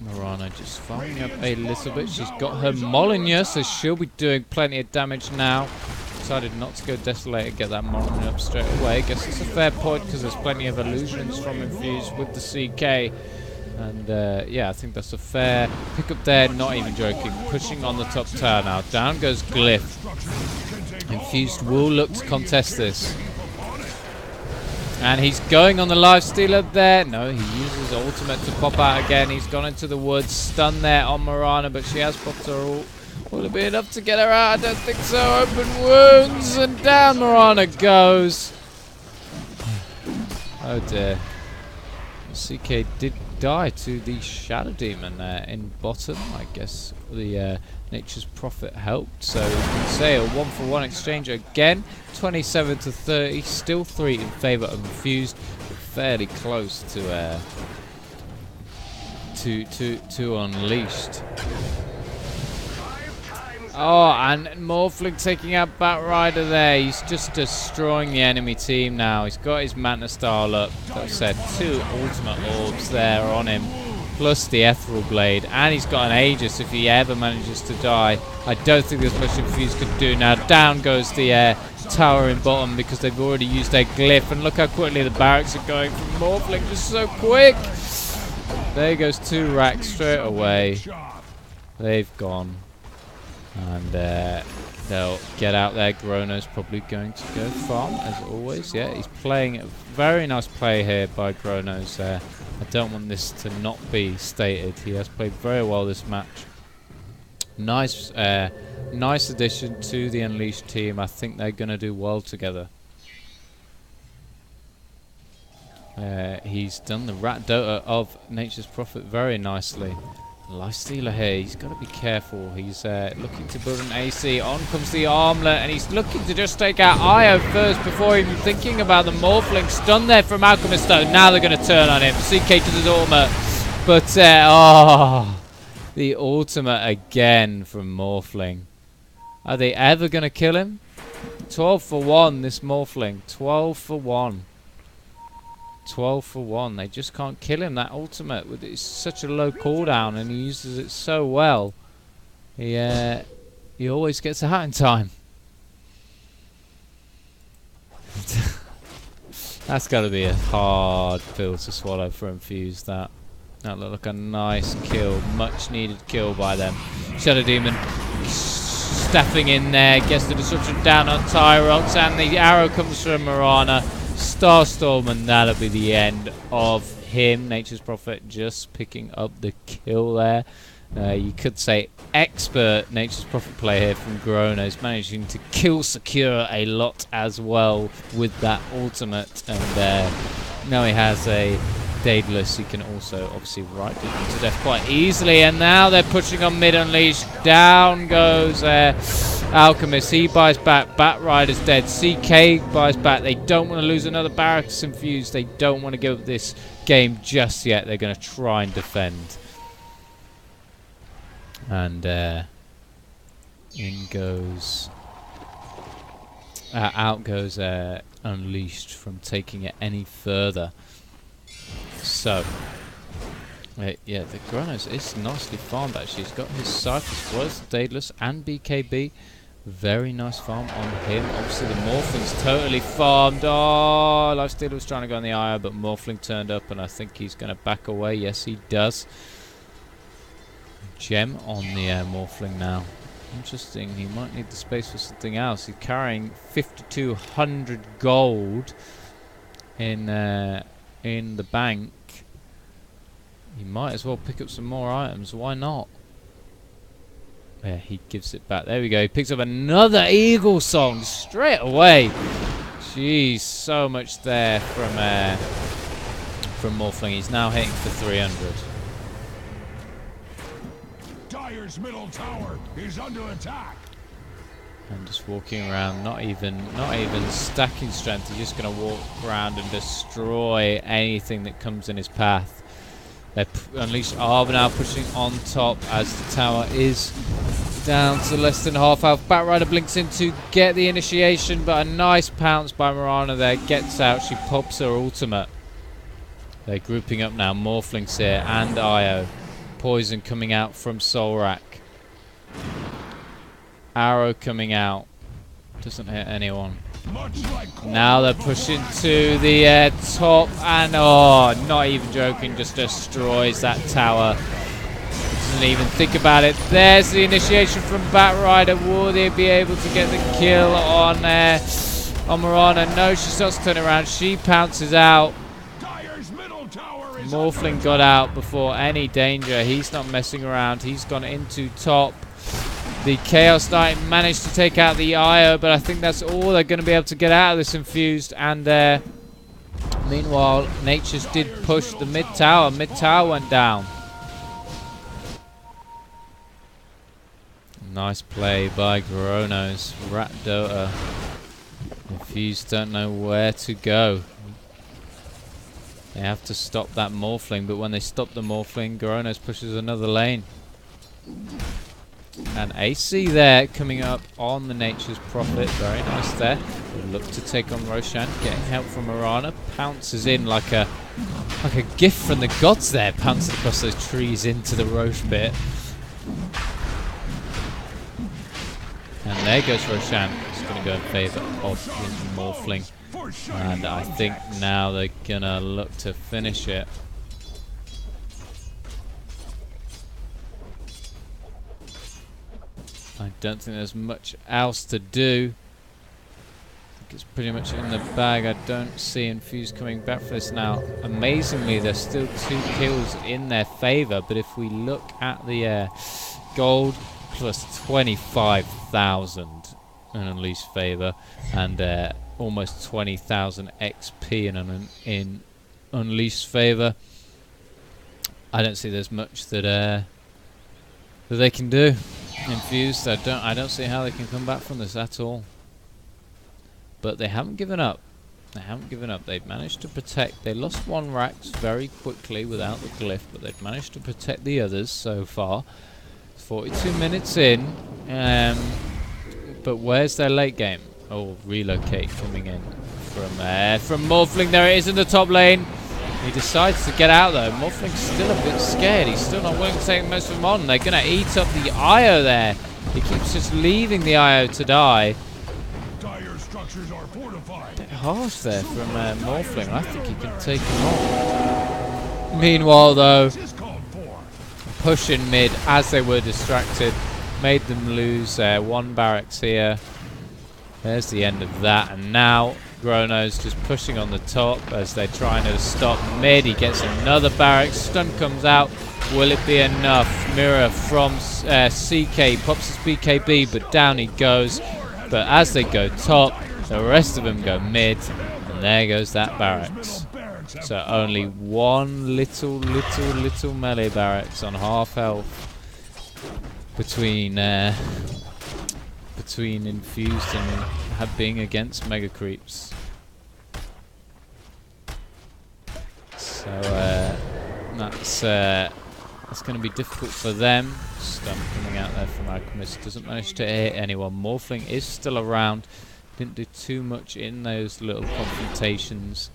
Mirana just farming up a little bit. She's got her Molyneux, so she'll be doing plenty of damage now. Decided not to go Desolate and get that Molyneux up straight away. Guess it's a fair point because there's plenty of illusions from Infused with the CK. And yeah, I think that's a fair pick up there, not even joking. Pushing on the top tower now. Down goes Glyph. Infused will look to contest this. And he's going on the lifestealer there. No, he uses ultimate to pop out again. He's gone into the woods. Stun there on Mirana, but she has popped her ult. Will it be enough to get her out? I don't think so. Open wounds, and down Mirana goes. Oh dear. CK did die to the Shadow Demon in bottom. I guess the Nature's Prophet helped. So you can say a 1-for-1 exchange again. 27-30. Still 3 in favour of Infused. But fairly close to unLeashed. Oh, and Morphling taking out Batrider there. He's just destroying the enemy team now. He's got his Manta style up. Like I said, 2 ultimate orbs there on him, plus the Ethereal Blade. And he's got an Aegis if he ever manages to die. I don't think there's much Infused could do now. Down goes the tower in bottom because they've already used their Glyph. And look how quickly the barracks are going from Morphling, just so quick. There goes 2 racks straight away. They've gone. And they'll get out there. Grono's probably going to go farm, as always. Yeah, he's playing a very nice play here by Grono's. I don't want this to not be stated. He has played very well this match. Nice addition to the unLeashed team. I think they're going to do well together. He's done the Rat Dota of Nature's Prophet very nicely. Lifestealer here, he's got to be careful. He's looking to build an AC. On comes the Armlet, and he's looking to just take out IO first before even thinking about the Morphling. Stun there from Alchemist though. Now they're going to turn on him. CK to the ultimate. But, oh, the ultimate again from Morphling. Are they ever going to kill him? 12-for-1 this Morphling. 12-for-1. 12-for-1. They just can't kill him. That ultimate, with it's such a low cooldown, and he uses it so well. He always gets out in time. That's got to be a hard pill to swallow for Infused. That looked like a nice kill, much needed kill by them. Shadow Demon staffing in there, gets the disruption down on Tyrox, and the arrow comes from Mirana. Starstorm, and that'll be the end of him. Nature's Prophet just picking up the kill there. You could say expert Nature's Prophet play here from Grono. He's managing to kill secure a lot as well with that ultimate. And now he has a Daedalus. He can also obviously ride people to death quite easily. And now they're pushing on mid unLeashed. Down goes Alchemist. He buys back. Batrider's dead. CK buys back. They don't want to lose another barracks Infused. They don't want to give up this game just yet. They're going to try and defend. And in goes out goes Unleashed from taking it any further. So, yeah, the Chronos is nicely farmed actually. He's got his Cypher's Words, Daedalus, and BKB. Very nice farm on him. Obviously, the Morphling's totally farmed. Oh, Lifestealer was trying to go on the IO, but Morphling turned up, and I think he's going to back away. Yes, he does. Gem on the Morphling now. Interesting. He might need the space for something else. He's carrying 5,200 gold in the bank. He might as well pick up some more items. Why not? Yeah, he gives it back. There we go. He picks up another Eagle Song straight away. Jeez, so much there from Morphling. He's now hitting for 300. Dire's middle tower is under attack. And just walking around, not even stacking strength. He's just going to walk around and destroy anything that comes in his path. They're Unleashed are now pushing on top as the tower is down to less than half health. Batrider blinks in to get the initiation, but a nice pounce by Mirana there. Gets out, she pops her ultimate. They're grouping up now. Morphlings here and Io. Poison coming out from Solrak. Arrow coming out. Doesn't hit anyone. Now they're pushing to the top, and oh, not even joking, just destroys that tower. Doesn't even think about it. There's the initiation from Batrider. Will they be able to get the kill on Mirana? No, she starts to turn around. She pounces out. Morphling got out before any danger. He's not messing around. He's gone into top. The Chaos Knight managed to take out the IO, but I think that's all they're going to be able to get out of this Infused. And meanwhile, Nature's did push the mid tower. Mid tower went down. Nice play by Gronos. Rat Dota. Infused don't know where to go. They have to stop that Morphling, but when they stop the Morphling, Gronos pushes another lane. And AC there coming up on the Nature's Prophet. Very nice there. Look to take on Roshan. Getting help from Mirana. Pounces in like a gift from the gods there. Pounces across those trees into the Roche pit. And there goes Roshan. It's going to go in favour of the Morphling. And I think now they're going to look to finish it. I don't think there's much else to do. I think it's pretty much in the bag. I don't see Infused coming back for this now. Amazingly, there's still 2 kills in their favour, but if we look at the gold plus 25,000 in Unleashed favour and almost 20,000 XP in Unleashed favour, I don't see there's much that they can do. Infused, I don't see how they can come back from this at all. But they haven't given up. They haven't given up. They've managed to protect. They lost 1 Rax very quickly without the glyph, but they've managed to protect the others so far. 42 minutes in. But where's their late game? Oh, relocate coming in from Morphling. There it is in the top lane. He decides to get out though. Morphling's still a bit scared. He's still not willing to take most of them on. They're going to eat up the IO there. He keeps just leaving the IO to die. Dire structures are fortified. A bit harsh there from Morphling. I think he can take him on. Meanwhile though, pushing mid as they were distracted. Made them lose 1 barracks here. There's the end of that. And now Gronos just pushing on the top as they're trying to stop mid. He gets another barracks. Stun comes out. Will it be enough? Mirror from CK pops his BKB, but down he goes. But as they go top, the rest of them go mid. And there goes that barracks. So only 1 little melee barracks on half health between Infused and being against Mega Creeps. So that's going to be difficult for them. Stun coming out there from Alchemist. Doesn't manage to hit anyone. Morphling is still around. Didn't do too much in those little confrontations.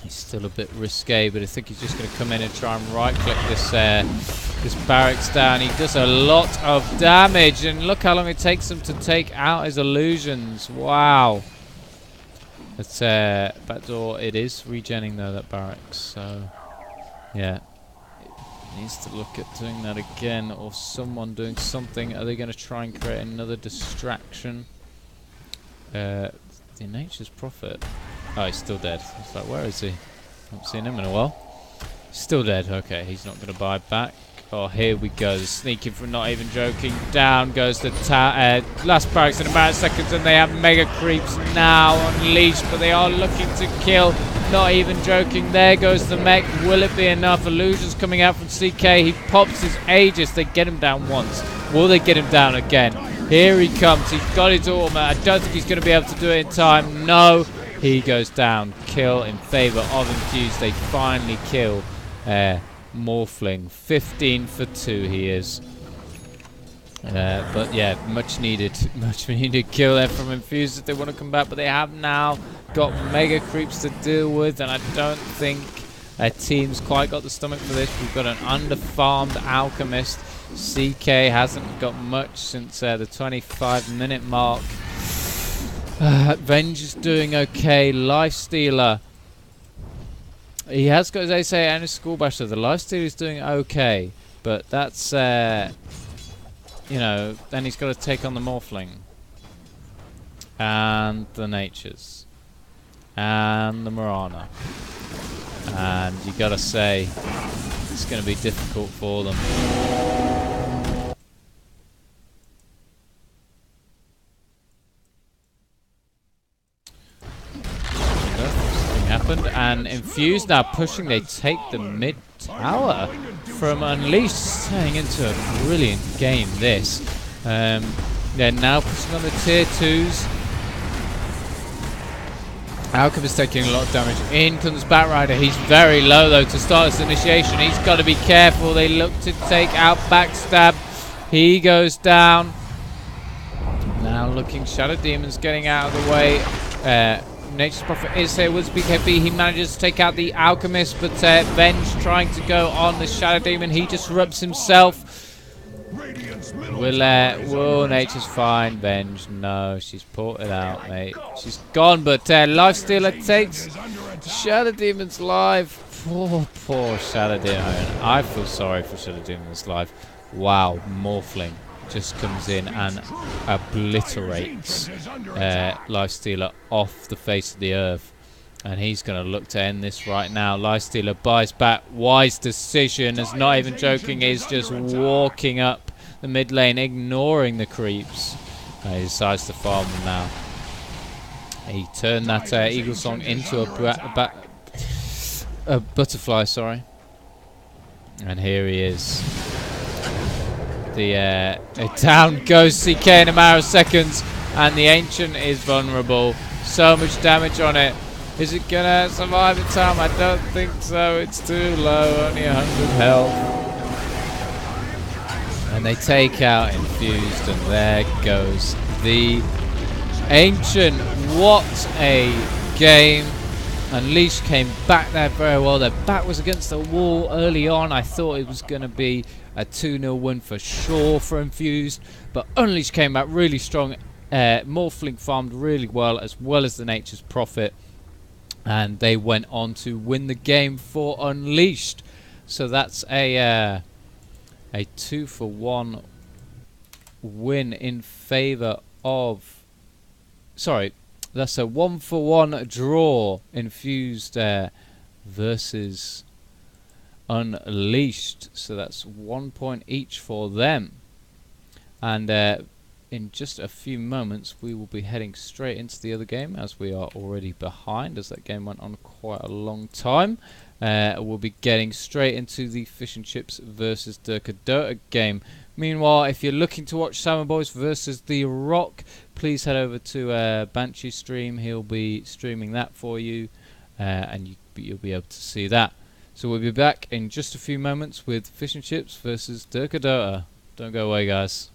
He's still a bit risque, but I think he's just going to come in and try and right-click this this barracks down. He does a lot of damage, and look how long it takes him to take out his illusions. Wow. It's backdoor. It is regenning though, that barracks. So yeah, it needs to look at doing that again, or someone doing something. Are they going to try and create another distraction? The Nature's Prophet. Oh, he's still dead. It's like, where is he? Haven't seen him in a while. Still dead. Okay, he's not going to buy back. Oh, here we go. Sneaking from not even joking. Down goes the last barracks in about seconds, and they have mega creeps now unleashed, but they are looking to kill. Not even joking. There goes the mech. Will it be enough? Illusions coming out from CK. He pops his Aegis. They get him down once. Will they get him down again? Here he comes. He's got his ultimate. I don't think he's going to be able to do it in time. No. He goes down. Kill in favor of Infused. They finally kill Morphling. 15 for 2 he is. But yeah, much needed kill there from Infused if they want to come back. But they have now got mega creeps to deal with, and I don't think their team's quite got the stomach for this. We've got an underfarmed Alchemist. CK hasn't got much since the 25-minute mark. Venge is doing okay. Lifestealer, he has got his Ace and his School Basher. The Lifestealer is doing okay, but that's you know, then he's got to take on the Morphling and the Natures and the Mirana, and you got to say it's going to be difficult for them. Happened, and Infused now pushing. They take the mid tower from unLeashed, staying into a brilliant game this. They're now pushing on the tier 2s. Alchemist taking a lot of damage. In comes Batrider. He's very low though to start his initiation. He's got to be careful. They look to take out Backstab. He goes down. Now looking, Shadow Demon's getting out of the way. Nature's Prophet is here with BKB. He manages to take out the Alchemist, but Venge trying to go on the Shadow Demon. He disrupts himself. Will Nature's fine? Venge, no, she's ported out, mate. She's gone, but Lifestealer takes Shadow Demon's life. Poor Shadow Demon. I feel sorry for Shadow Demon's life. Wow, Morphling just comes in and obliterates Lifestealer off the face of the earth, and he's going to look to end this right now. Lifestealer buys back. Wise decision, as not even joking, is just walking up the mid lane, ignoring the creeps. He decides to farm them now. He turned that Eagle Song into a butterfly, sorry, and here he is. Down goes CK in a matter of seconds, and the Ancient is vulnerable. So much damage on it. Is it gonna survive in time? I don't think so. It's too low, only 100 health. And they take out Infused, and there goes the Ancient. What a game. unLeashed came back there very well. Their back was against the wall early on. I thought it was going to be a 2-0 win for sure for Infused, but unLeashed came back really strong. Morphling farmed really well as the Nature's Prophet, and they went on to win the game for unLeashed. So that's a 2-for-1 win in favor of. Sorry, that's a 1-for-1 draw. Infused versus unLeashed. So that's 1 point each for them. And in just a few moments we will be heading straight into the other game, as we are already behind, as that game went on quite a long time. We'll be getting straight into the Fish and Chips versus Dota game. Meanwhile, if you're looking to watch Salmon Boys versus The Rock, please head over to Banshee's stream. He'll be streaming that for you, and you'll be able to see that. So we'll be back in just a few moments with Fish and Chips versus Dota. Don't go away, guys.